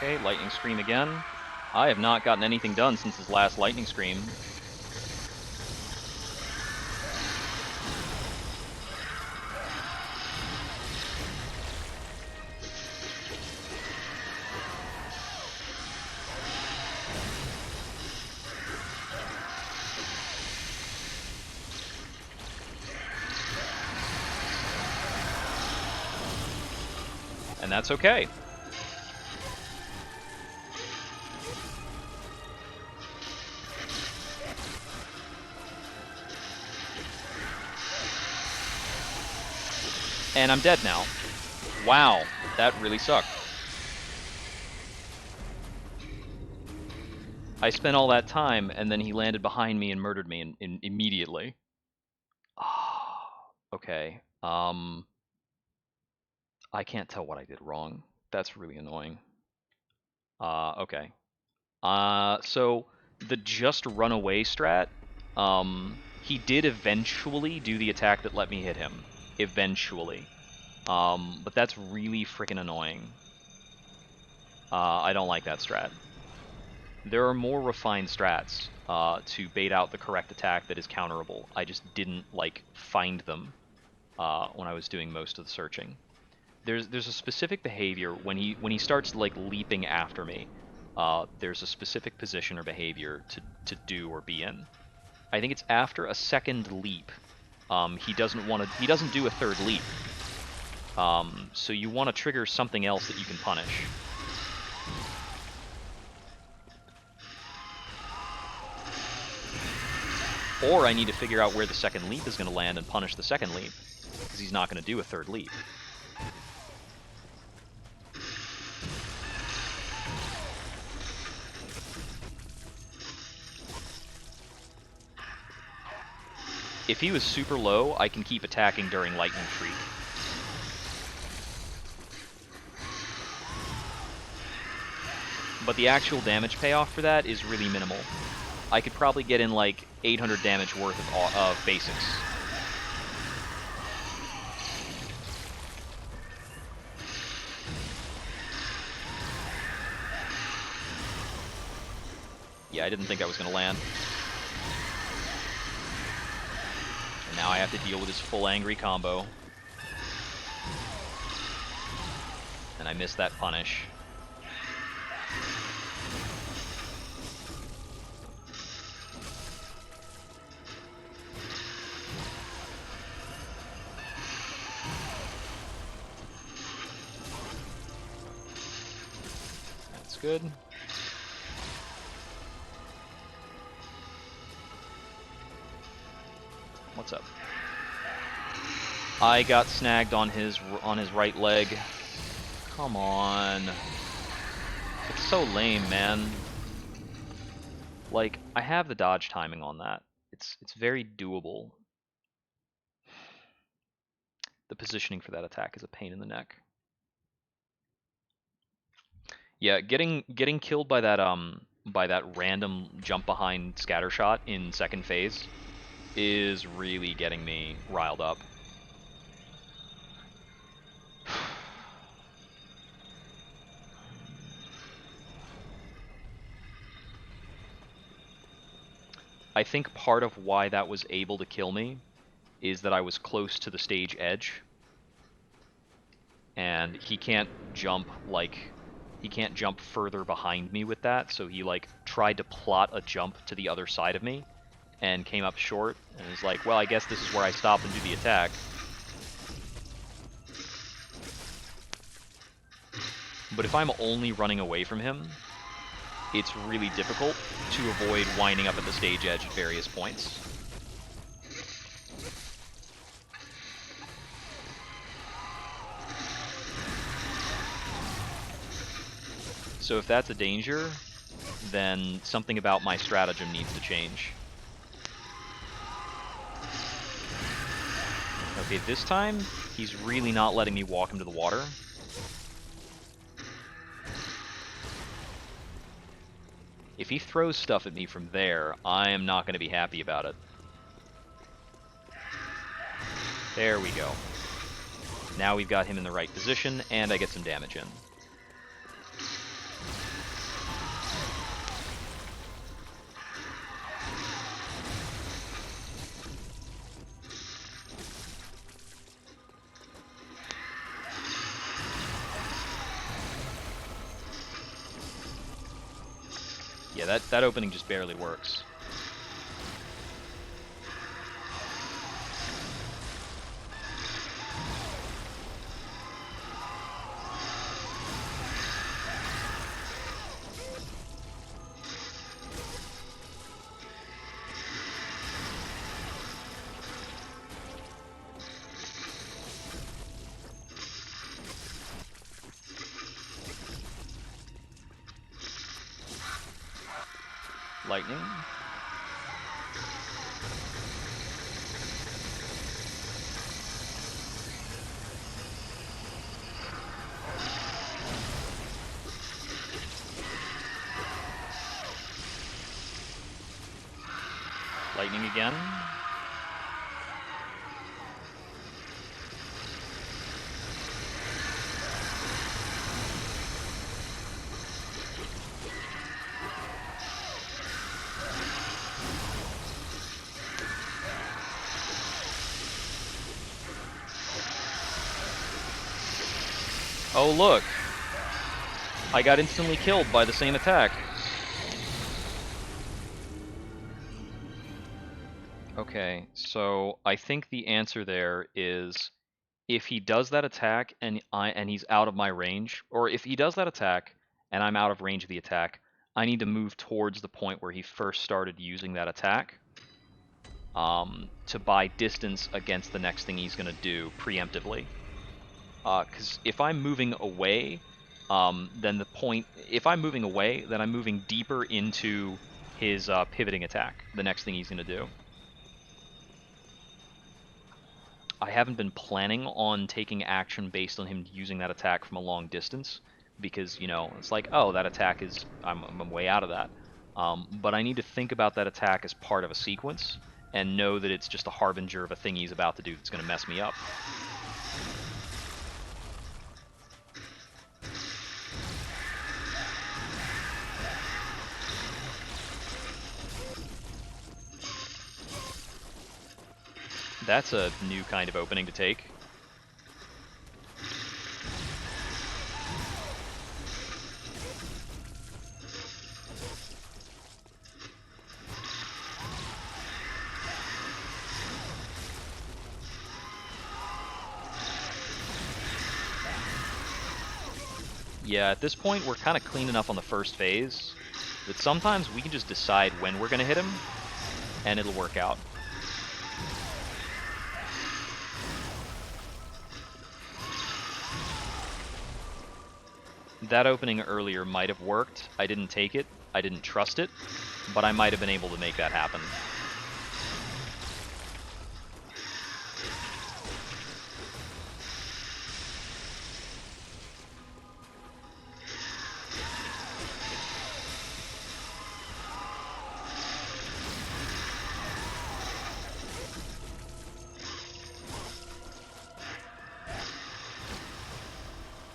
Okay, Lightning Scream again. I have not gotten anything done since his last Lightning Scream. And that's okay. And I'm dead now. Wow, that really sucked. I spent all that time, and then he landed behind me and murdered me immediately. Okay. I can't tell what I did wrong. That's really annoying. Okay. So the just run away strat, he did eventually do the attack that let me hit him. Eventually. But that's really freaking annoying. I don't like that strat. There are more refined strats to bait out the correct attack that is counterable. I just didn't, like, find them when I was doing most of the searching. There's a specific behavior when he starts, like, leaping after me. There's a specific position or behavior to do or be in. I think it's after a second leap. He doesn't do a third leap. So you want to trigger something else that you can punish. Or I need to figure out where the second leap is going to land and punish the second leap, because he's not going to do a third leap. If he was super low, I can keep attacking during Lightning Shriek. But the actual damage payoff for that is really minimal. I could probably get in like 800 damage worth of basics. Yeah, I didn't think I was going to land. And now I have to deal with his full angry combo. And I missed that punish. That's good. What's up? I got snagged on his right leg. Come on. It's so lame, man. Like, I have the dodge timing on that. It's very doable. The positioning for that attack is a pain in the neck. Yeah, getting killed by that random jump behind scattershot in second phase is really getting me riled up. I think part of why that was able to kill me is that I was close to the stage edge, and he can't jump further behind me with that, so he like tried to plot a jump to the other side of me and came up short, and was like, well, I guess this is where I stop and do the attack. But if I'm only running away from him, it's really difficult to avoid winding up at the stage edge at various points. So if that's a danger, then something about my stratagem needs to change. Okay, this time, he's really not letting me walk him to the water. If he throws stuff at me from there, I am not going to be happy about it. There we go. Now we've got him in the right position, and I get some damage in. Yeah, that opening just barely works. Lightning. Lightning again. Oh look! I got instantly killed by the same attack. Okay, so I think the answer there is if he does that attack and he's out of my range, or if he does that attack and I'm out of range of the attack, I need to move towards the point where he first started using that attack to buy distance against the next thing he's going to do preemptively. Because if I'm moving away, then I'm moving deeper into his pivoting attack, the next thing he's going to do. I haven't been planning on taking action based on him using that attack from a long distance, because, you know, it's like, oh, that attack is, I'm way out of that. But I need to think about that attack as part of a sequence, and know that it's just a harbinger of a thing he's about to do that's going to mess me up. That's a new kind of opening to take. Yeah, at this point we're kind of clean enough on the first phase that sometimes we can just decide when we're going to hit him, and it'll work out. That opening earlier might have worked. I didn't take it. I didn't trust it. But I might have been able to make that happen.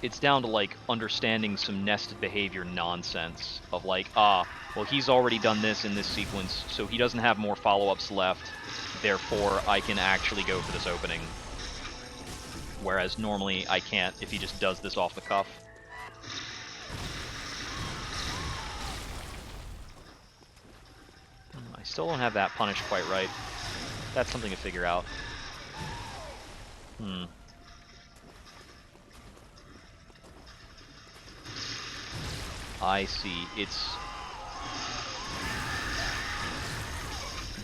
it's down to, like, understanding some nested behavior nonsense of, like, well, he's already done this in this sequence, so he doesn't have more follow-ups left, therefore I can actually go for this opening. Whereas normally I can't if he just does this off the cuff. I still don't have that punish quite right. That's something to figure out. I see. It's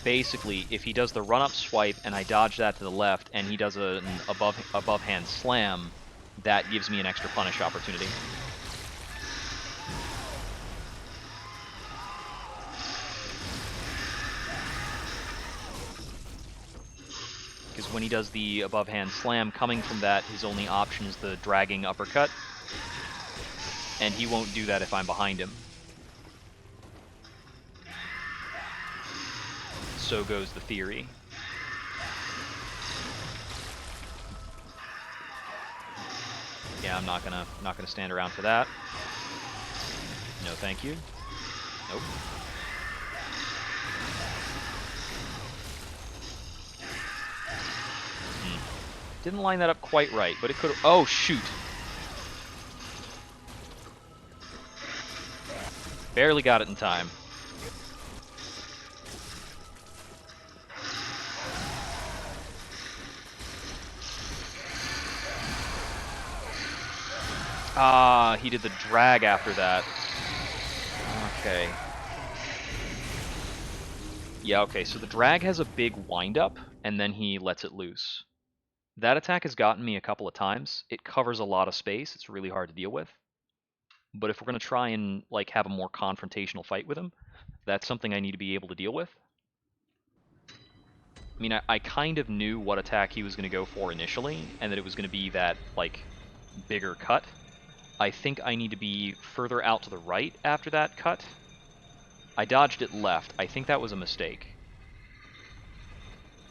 basically, if he does the run-up swipe and I dodge that to the left and he does an above-hand slam, that gives me an extra punish opportunity. Because when he does the above-hand slam, coming from that, his only option is the dragging uppercut. And he won't do that if I'm behind him. So goes the theory. Yeah, I'm not gonna stand around for that. No, thank you. Nope. Didn't line that up quite right, but it could. Oh shoot! Barely got it in time. Ah, he did the drag after that. Okay. Yeah, okay, so the drag has a big wind-up, and then he lets it loose. That attack has gotten me a couple of times. It covers a lot of space. It's really hard to deal with. But if we're going to try and, like, have a more confrontational fight with him, that's something I need to be able to deal with. I mean, I kind of knew what attack he was going to go for initially, and that it was going to be that, like, bigger cut. I think I need to be further out to the right after that cut. I dodged it left. I think that was a mistake.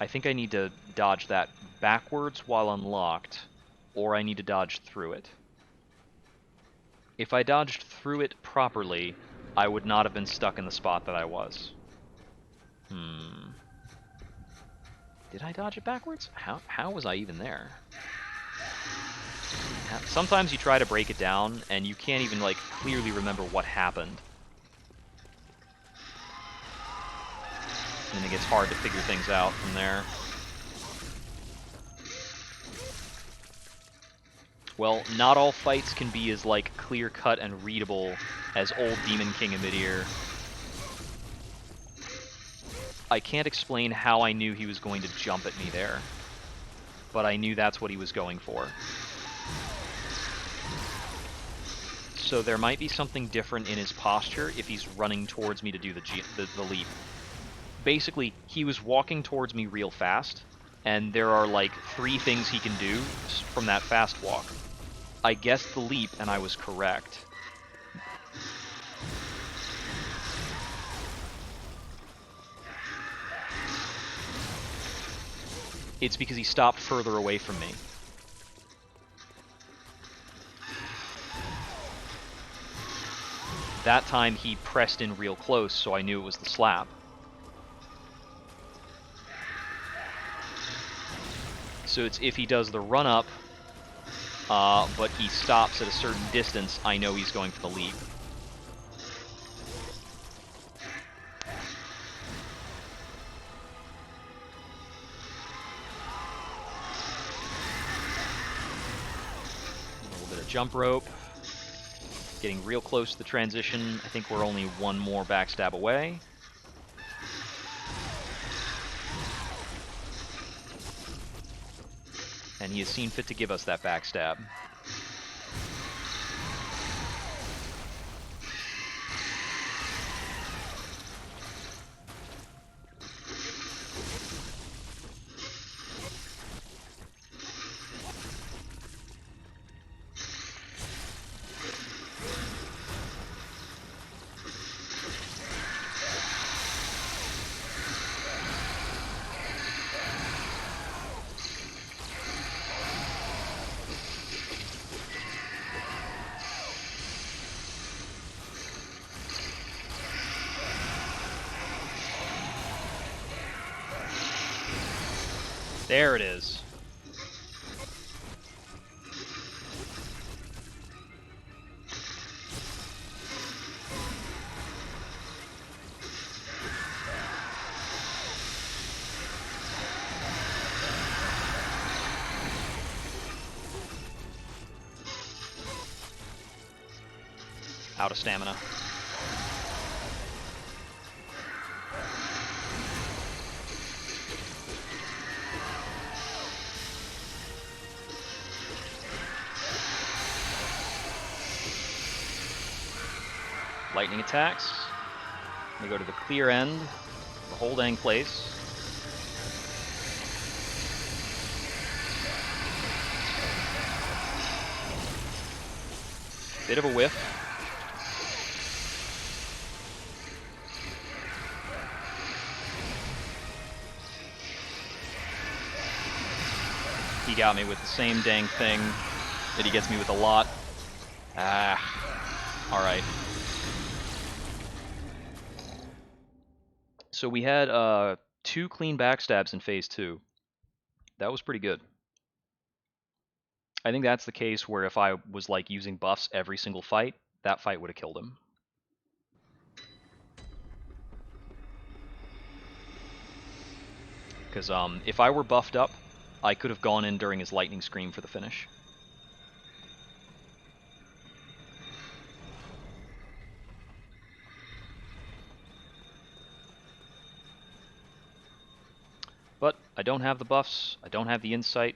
I think I need to dodge that backwards while unlocked, or I need to dodge through it. If I dodged through it properly, I would not have been stuck in the spot that I was. Did I dodge it backwards? How was I even there? Sometimes you try to break it down, and you can't even, like, clearly remember what happened. And it gets hard to figure things out from there. Well, not all fights can be as, like, clear-cut and readable as old Demon King in midair. I can't explain how I knew he was going to jump at me there, but I knew that's what he was going for. So there might be something different in his posture if he's running towards me to do the leap. Basically, he was walking towards me real fast, and there are, like, 3 things he can do from that fast walk. I guessed the leap, and I was correct. It's because he stopped further away from me. That time he pressed in real close, so I knew it was the slap. So it's if he does the run-up, but he stops at a certain distance, I know he's going for the leap. A little bit of jump rope. Getting real close to the transition. I think we're only one more backstab away. And he has seen fit to give us that backstab. There it is. Out of stamina. Lightning attacks. They go to the clear end, the whole dang place. Bit of a whiff. He got me with the same dang thing that he gets me with a lot. Ah, alright. So we had 2 clean backstabs in phase 2. That was pretty good. I think that's the case where if I was like using buffs every single fight, that fight would have killed him. Because if I were buffed up, I could have gone in during his lightning scream for the finish. But I don't have the buffs, I don't have the insight,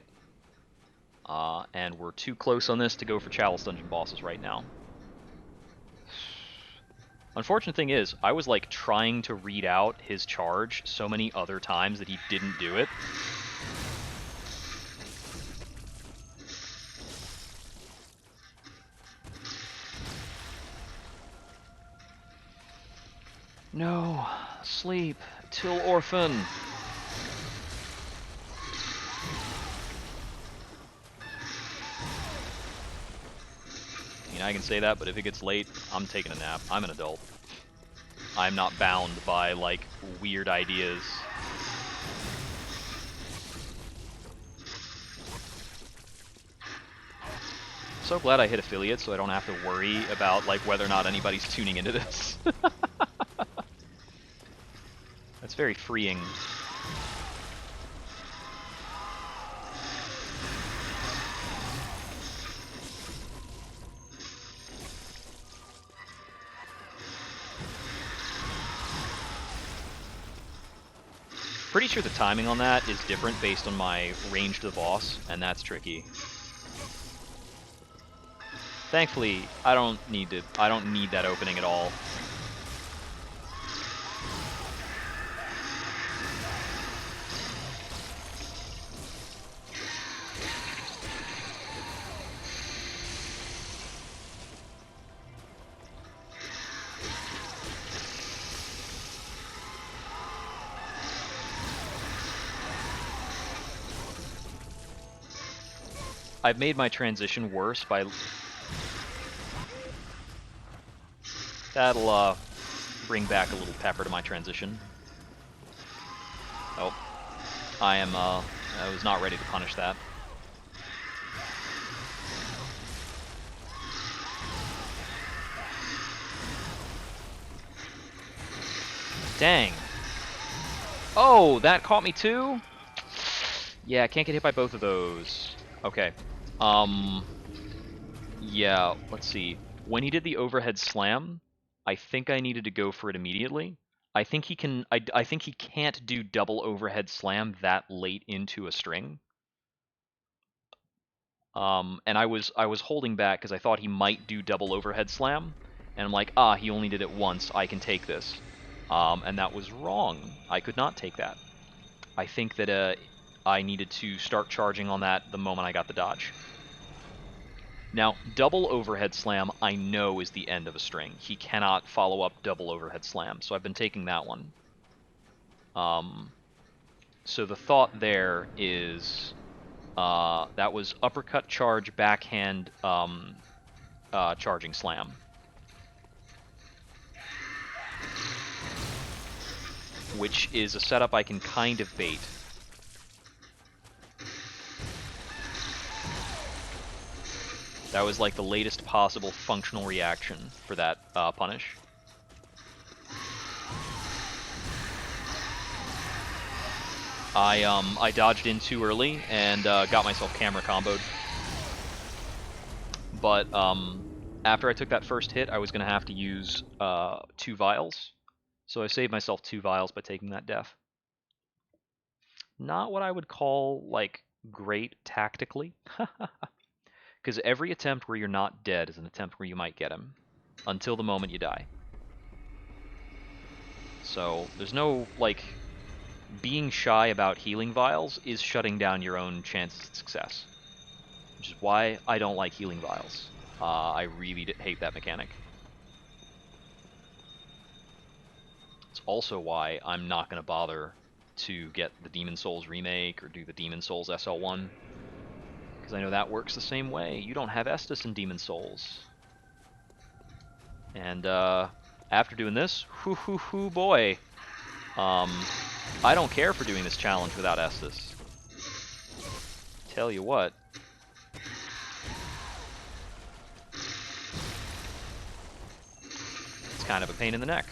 and we're too close on this to go for Chalice Dungeon bosses right now. Unfortunate thing is, I was like trying to read out his charge so many other times that he didn't do it. No, sleep, till Orphan. I mean, I can say that, but if it gets late, I'm taking a nap. I'm an adult. I'm not bound by, like, weird ideas. So glad I hit affiliate so I don't have to worry about, like, whether or not anybody's tuning into this. That's very freeing. Pretty sure the timing on that is different based on my range to the boss, and that's tricky. Thankfully, I don't need that opening at all. I've made my transition worse by... That'll bring back a little pepper to my transition. Oh. I was not ready to punish that. Dang. Oh, that caught me too? Yeah, I can't get hit by both of those. Okay. Yeah, let's see. When he did the overhead slam, I think I needed to go for it immediately. I think he can. I think he can't do double overhead slam that late into a string. And I was holding back because I thought he might do double overhead slam, and I'm like, he only did it once. I can take this. And that was wrong. I could not take that. I think that I needed to start charging on that the moment I got the dodge. Now, double overhead slam I know is the end of a string. He cannot follow up double overhead slam, so I've been taking that one. So the thought there is that was uppercut charge, backhand charging slam. Which is a setup I can kind of bait. That was like the latest possible functional reaction for that punish. I dodged in too early and got myself camera comboed. But after I took that first hit, I was going to have to use 2 vials. So I saved myself 2 vials by taking that death. Not what I would call, like, great tactically. Because every attempt where you're not dead is an attempt where you might get him. Until the moment you die. So there's no, like... Being shy about healing vials is shutting down your own chances of success. Which is why I don't like healing vials. I really hate that mechanic. It's also why I'm not going to bother to get the Demon Souls remake or do the Demon Souls SL1. Because I know that works the same way. You don't have Estus in Demon Souls. And after doing this, hoo boy. I don't care for doing this challenge without Estus. Tell you what. It's kind of a pain in the neck.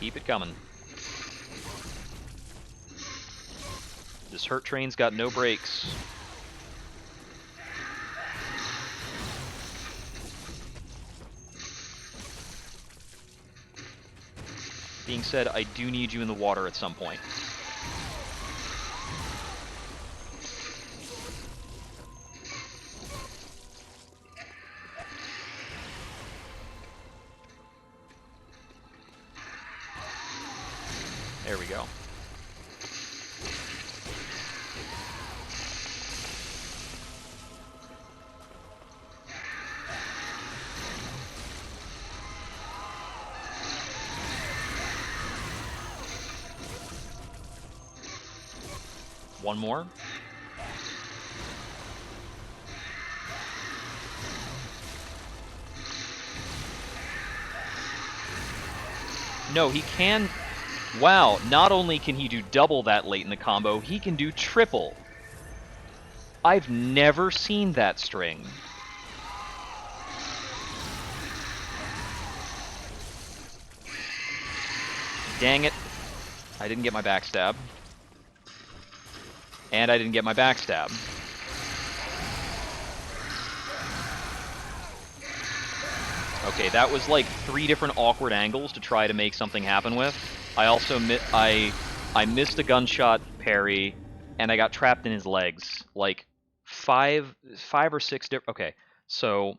Keep it coming. This hurt train's got no brakes. Being said, I do need you in the water at some point. There we go. One more. No, he can... Wow, not only can he do double that late in the combo, he can do triple. I've never seen that string. Dang it. I didn't get my backstab. And I didn't get my backstab. Okay, that was like 3 different awkward angles to try to make something happen with. I also I missed a gunshot parry, and I got trapped in his legs. Like, five or six different... Okay, so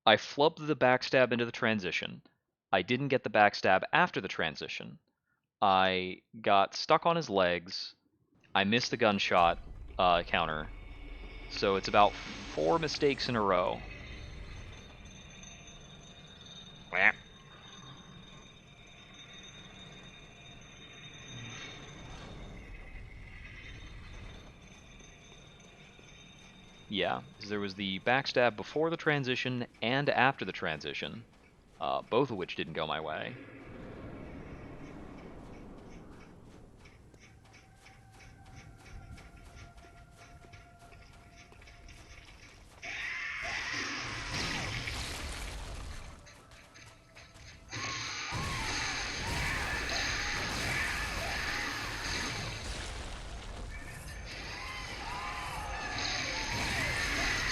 I flubbed the backstab into the transition. I didn't get the backstab after the transition. I got stuck on his legs. I missed the gunshot counter. So it's about 4 mistakes in a row. Yeah, because there was the backstab before the transition and after the transition, both of which didn't go my way.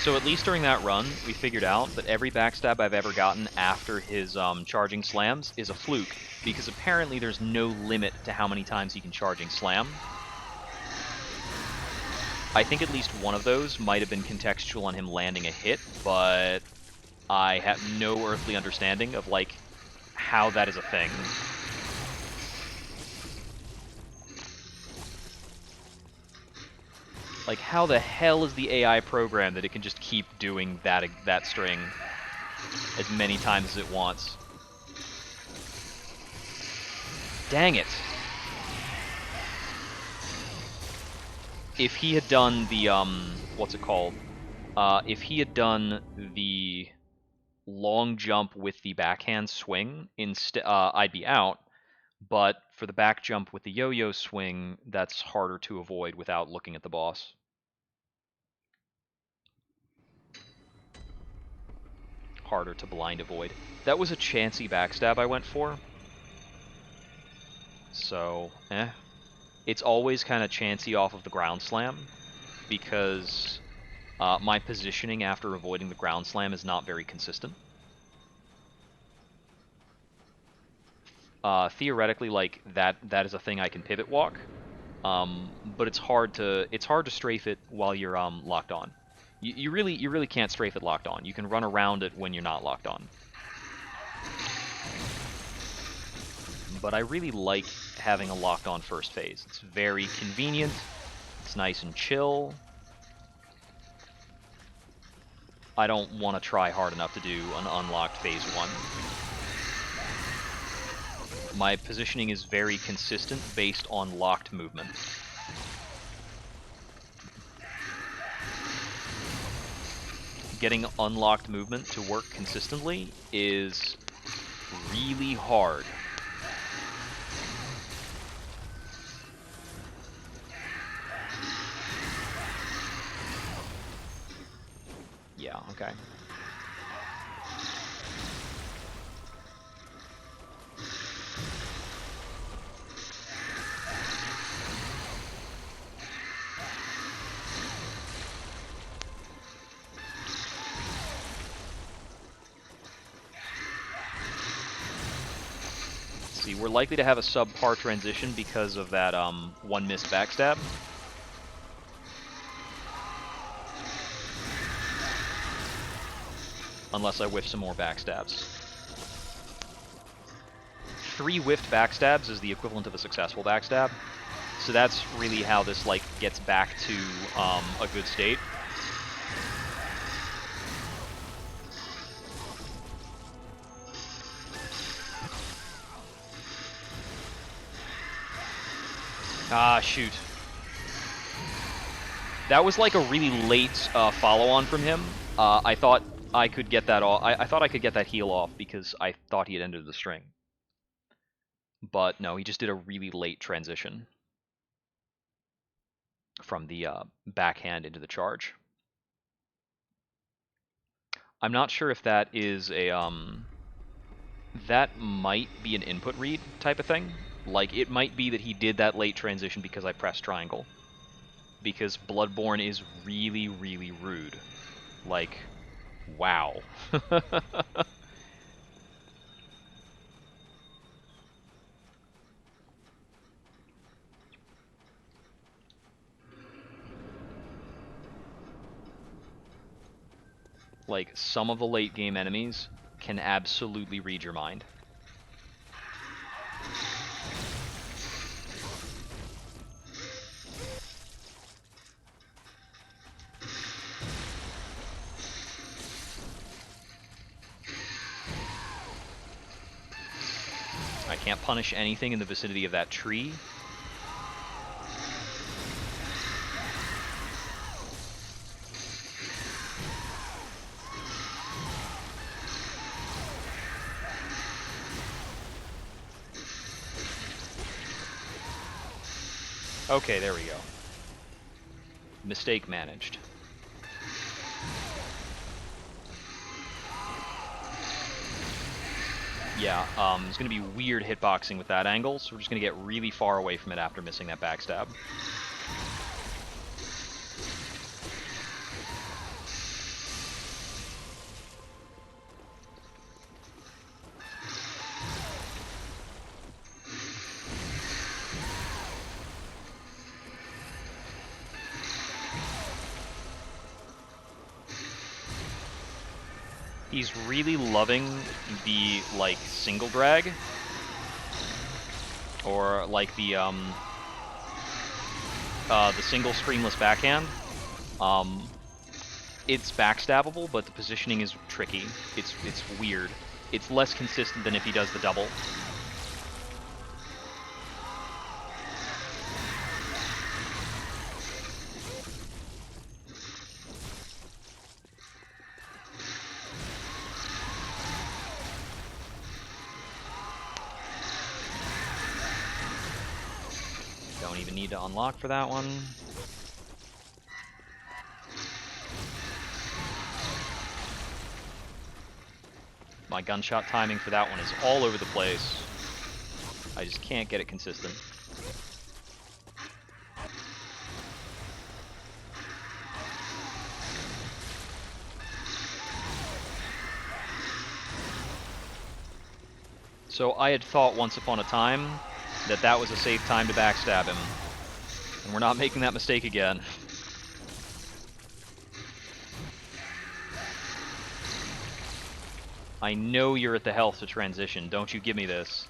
So at least during that run, we figured out that every backstab I've ever gotten after his charging slams is a fluke, because apparently there's no limit to how many times he can charging slam. I think at least one of those might have been contextual on him landing a hit, but I have no earthly understanding of, like, how that is a thing. Like, how the hell is the AI programmed that it can just keep doing that string as many times as it wants? Dang it. If he had done the, what's it called? If he had done the long jump with the backhand swing, I'd be out. But for the back jump with the yo-yo swing, that's harder to avoid without looking at the boss. Harder to blind avoid. That was a chancy backstab I went for. So, It's always kind of chancy off of the ground slam, because my positioning after avoiding the ground slam is not very consistent. Theoretically, like that is a thing I can pivot walk, but it's hard to strafe it while you're locked on. You really can't strafe it locked on. You can run around it when you're not locked on. But I really like having a locked on first phase. It's very convenient. It's nice and chill. I don't want to try hard enough to do an unlocked phase 1. My positioning is very consistent based on locked movement. Getting unlocked movement to work consistently is really hard. Yeah, okay. See, we're likely to have a subpar transition because of that one missed backstab. Unless I whiff some more backstabs. 3 whiffed backstabs is the equivalent of a successful backstab. So that's really how this like gets back to a good state. Ah, shoot. That was like a really late follow-on from him. I thought I could get that off. I thought I could get that heal off because I thought he had ended the string. But no, he just did a really late transition from the backhand into the charge. I'm not sure if that is a that might be an input read type of thing. Like, it might be that he did that late transition because I pressed triangle. Because Bloodborne is really, really rude. Like, wow. Like, some of the late game enemies can absolutely read your mind. I can't punish anything in the vicinity of that tree. Okay, there we go. Mistake managed. Yeah, it's going to be weird hitboxing with that angle, so we're just going to get really far away from it after missing that backstab. He's really loving the, like, single drag. Or, like, the single screamless backhand. It's backstabbable, but the positioning is tricky. It's weird. It's less consistent than if he does the double. need to unlock for that one. My gunshot timing for that one is all over the place. I just can't get it consistent. So I had thought once upon a time that that was a safe time to backstab him. And we're not making that mistake again. I know you're at the health to transition. Don't you give me this.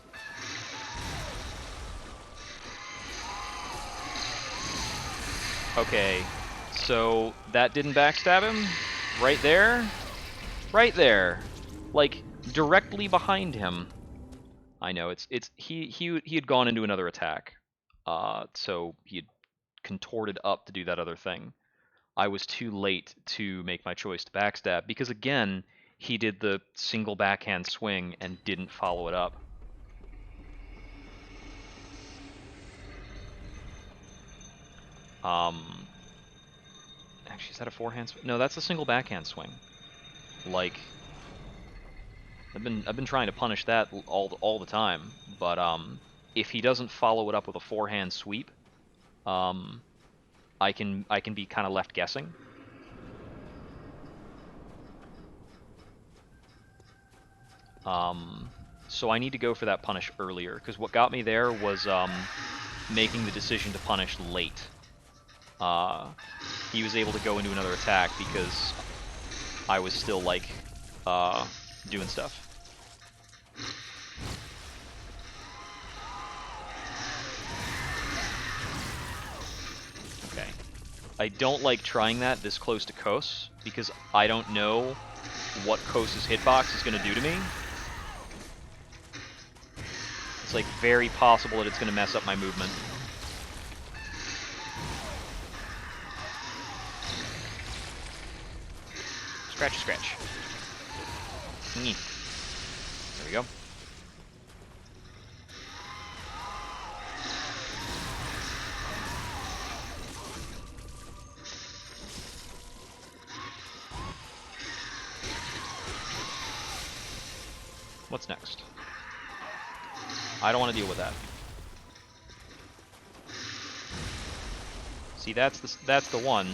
Okay, so that didn't backstab him? Right there? Right there. Like, directly behind him. I know, he had gone into another attack. So he had contorted up to do that other thing. I was too late to make my choice to backstab, because again, he did the single backhand swing and didn't follow it up. Actually, is that a forehand swing? No, that's a single backhand swing. Like, I've been trying to punish that all the time, but if he doesn't follow it up with a forehand sweep, I can be kind of left guessing. So I need to go for that punish earlier, because what got me there was making the decision to punish late. He was able to go into another attack because I was still, like, doing stuff. Okay. I don't like trying that this close to Kos, because I don't know what Kos's hitbox is going to do to me. It's, like, very possible that it's going to mess up my movement. Scratch, scratch. There we go. What's next? I don't want to deal with that. See, that's the one.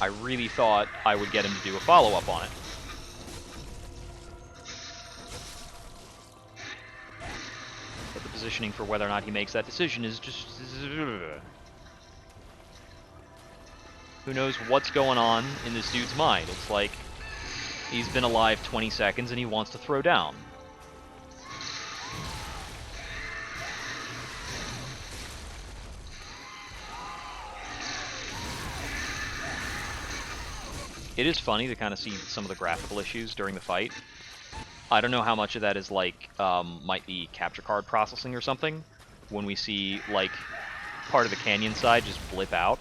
I really thought I would get him to do a follow-up on it. But the positioning for whether or not he makes that decision is just... Who knows what's going on in this dude's mind? It's like he's been alive 20 seconds and he wants to throw down. It is funny to kind of see some of the graphical issues during the fight. I don't know how much of that is, like, might be capture card processing or something, when we see, like, part of the canyon side just blip out.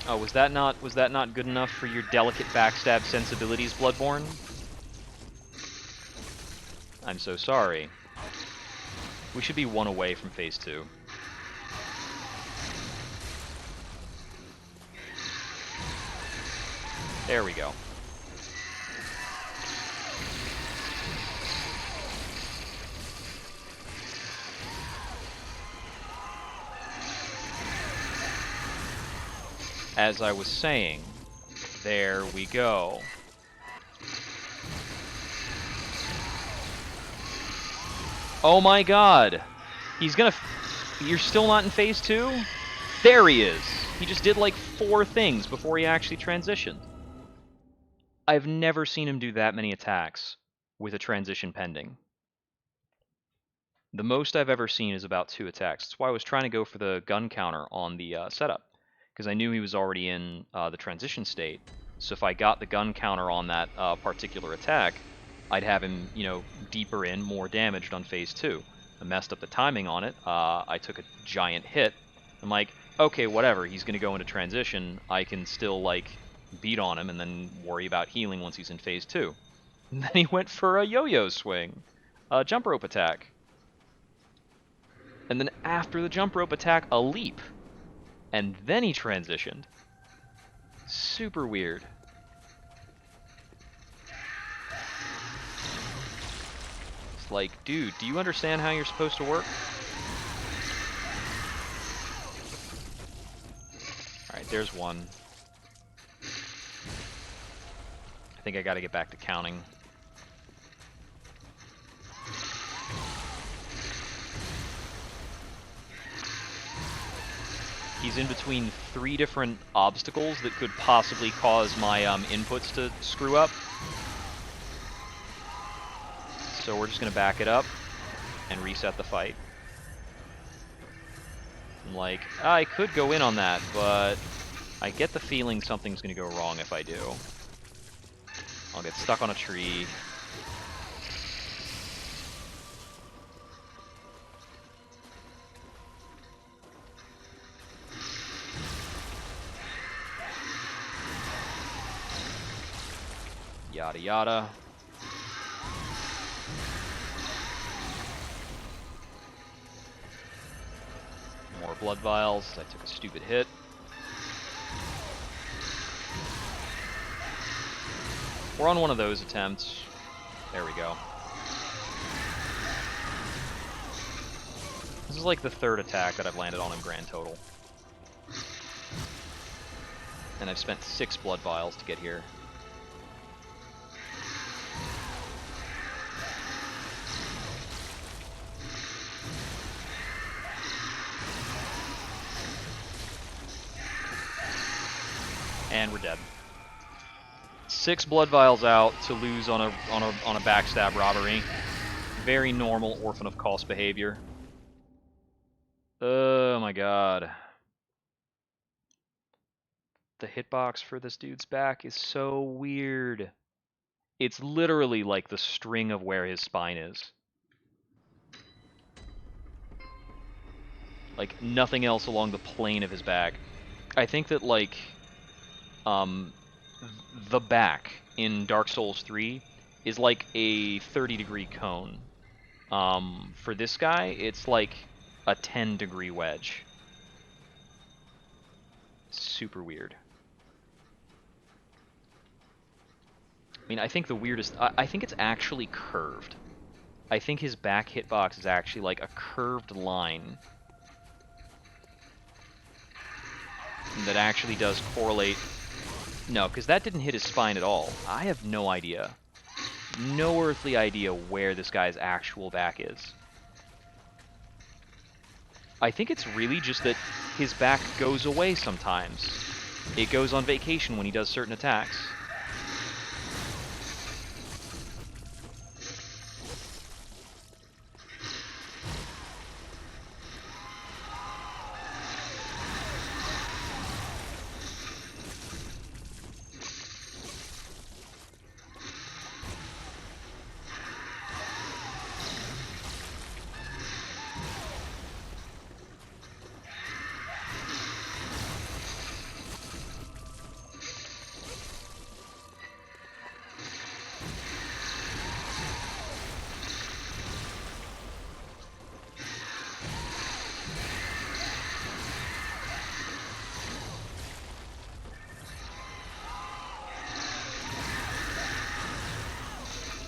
Oh, was that not good enough for your delicate backstab sensibilities, Bloodborne? I'm so sorry. We should be one away from phase 2. There we go. As I was saying, there we go. Oh my god! He's gonna... You're still not in phase 2? There he is! He just did like 4 things before he actually transitioned. I've never seen him do that many attacks with a transition pending. The most I've ever seen is about 2 attacks. That's why I was trying to go for the gun counter on the setup, because I knew he was already in the transition state. So if I got the gun counter on that particular attack, I'd have him, you know, deeper in, more damaged on phase 2. I messed up the timing on it. I took a giant hit. I'm like, okay, whatever. He's going to go into transition. I can still, like, beat on him and then worry about healing once he's in phase 2. And then he went for a yo-yo swing, a jump rope attack. And then after the jump rope attack, a leap. And then he transitioned. Super weird. It's like, dude, do you understand how you're supposed to work? Alright, there's one. I think I gotta get back to counting. He's in between 3 different obstacles that could possibly cause my inputs to screw up. So we're just going to back it up and reset the fight. I'm like, I could go in on that, but I get the feeling something's going to go wrong if I do. I'll get stuck on a tree. Yada yada. More blood vials. I took a stupid hit. We're on one of those attempts. There we go. This is like the 3rd attack that I've landed on in grand total. And I've spent 6 blood vials to get here. And we're dead. 6 blood vials out to lose on a backstab robbery. Very normal Orphan of Kos behavior. Oh my god. The hitbox for this dude's back is so weird. It's literally like the string of where his spine is. Like, nothing else along the plane of his back. I think that, like, the back in Dark Souls 3 is like a 30-degree cone. For this guy, it's like a 10-degree wedge. Super weird. I mean, I think the weirdest... I think it's actually curved. I think his back hitbox is actually like a curved line that actually does correlate... No, because that didn't hit his spine at all. I have no idea. No earthly idea where this guy's actual back is. I think it's really just that his back goes away sometimes. It goes on vacation when he does certain attacks.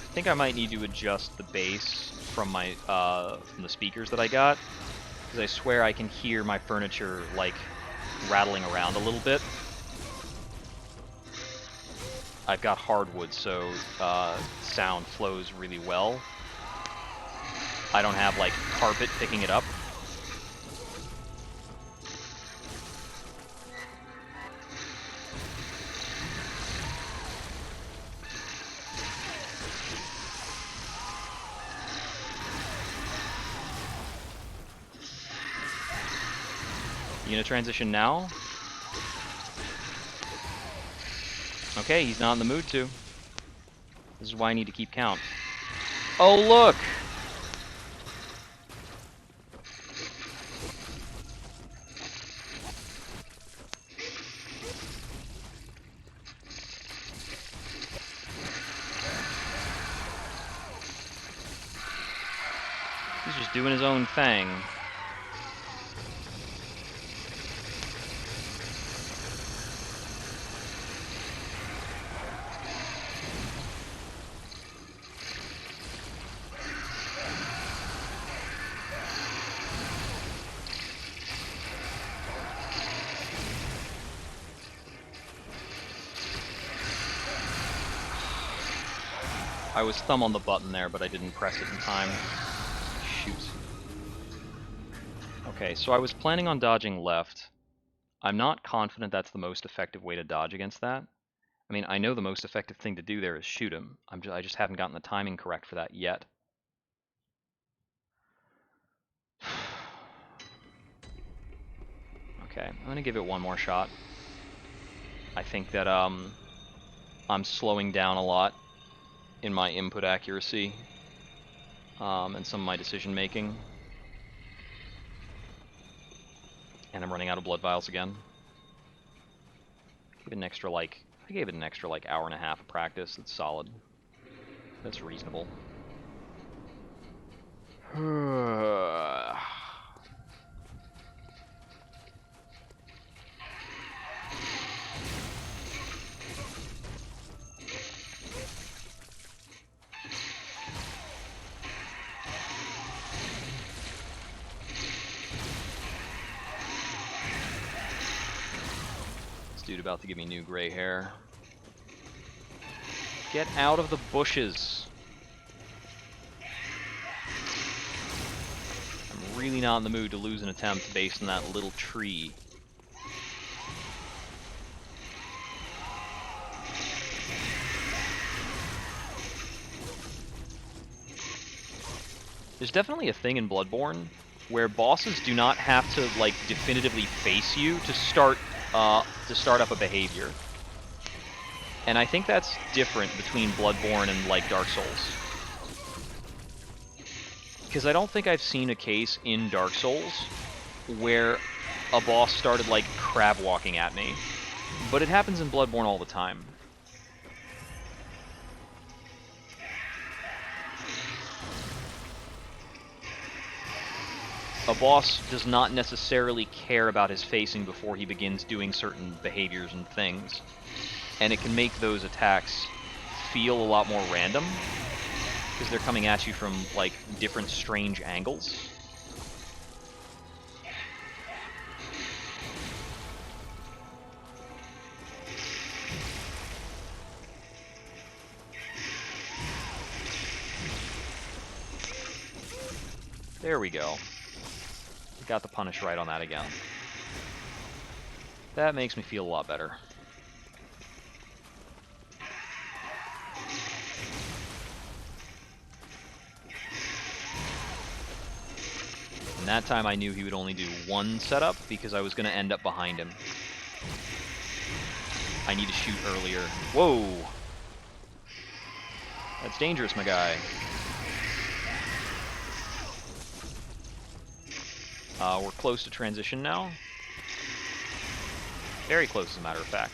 I think I might need to adjust the bass from my from the speakers that I got, because I swear I can hear my furniture like rattling around a little bit. I've got hardwood, so sound flows really well. I don't have like carpet picking it up. You gonna transition now? Okay, he's not in the mood to. This is why I need to keep count. Oh, look! He's just doing his own thing. I was thumb on the button there, but I didn't press it in time. Shoot. Okay, so I was planning on dodging left. I'm not confident that's the most effective way to dodge against that. I mean, I know the most effective thing to do there is shoot him. I just haven't gotten the timing correct for that yet. Okay, I'm gonna give it one more shot. I think that I'm slowing down a lot in my input accuracy and some of my decision making. And I'm running out of blood vials again. Give it an extra I gave it an extra hour and a half of practice. That's solid. That's reasonable. Dude about to give me new gray hair. Get out of the bushes. I'm really not in the mood to lose an attempt based on that little tree. There's definitely a thing in Bloodborne where bosses do not have to definitively face you to start up a behavior. And I think that's different between Bloodborne and Dark Souls. Because I don't think I've seen a case in Dark Souls where a boss started crab walking at me. But it happens in Bloodborne all the time. A boss does not necessarily care about his facing before he begins doing certain behaviors and things. And it can make those attacks feel a lot more random, because they're coming at you from, different strange angles. There we go. Got the punish right on that again. That makes me feel a lot better. And that time I knew he would only do one setup because I was going to end up behind him. I need to shoot earlier. Whoa! That's dangerous, my guy. We're close to transition now. Very close, as a matter of fact.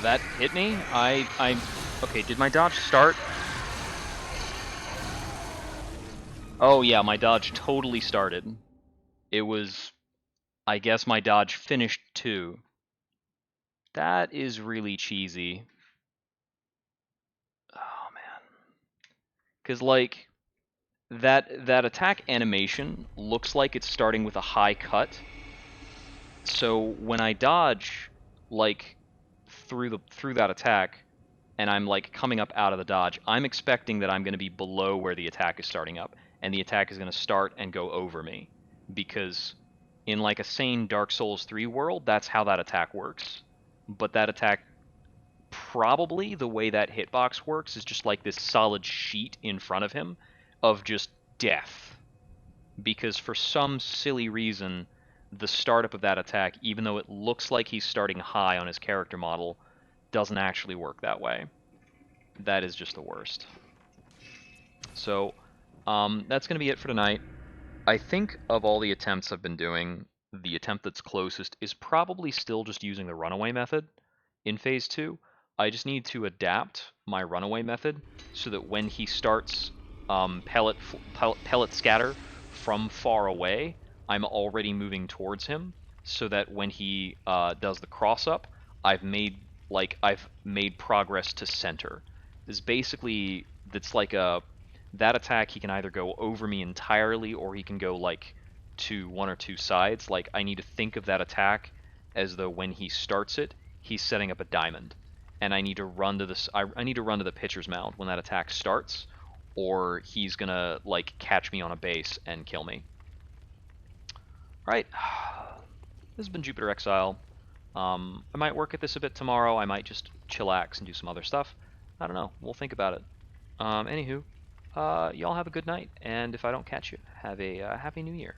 That hit me. Okay, did my dodge start? Oh yeah, my dodge totally started. It was, I guess my dodge finished too. That is really cheesy. Oh man. Cause that attack animation looks like it's starting with a high cut. So when I dodge, like through that attack, and I'm like coming up out of the dodge, I'm expecting that I'm going to be below where the attack is starting up, and the attack is going to start and go over me, because in like a sane Dark Souls 3 world, that's how that attack works. But that attack, probably the way that hitbox works, is just like this solid sheet in front of him of just death. Because for some silly reason, the startup of that attack, even though it looks like he's starting high on his character model, doesn't actually work that way. That is just the worst. So that's going to be it for tonight. I think of all the attempts I've been doing, the attempt that's closest is probably still just using the runaway method in Phase 2. I just need to adapt my runaway method so that when he starts pellet scatter from far away, I'm already moving towards him, so that when he does the cross up, I've made progress to center. This basically, that's like a that attack, he can either go over me entirely or he can go like to one or two sides. Like, I need to think of that attack as though when he starts it, he's setting up a diamond, and I need to run to this. I need to run to the pitcher's mound when that attack starts, or he's gonna like catch me on a base and kill me. All right, this has been Jupiter Exile. I might work at this a bit tomorrow. I might just chillax and do some other stuff. I don't know. We'll think about it. Anywho, y'all have a good night, and if I don't catch you, have a happy new year.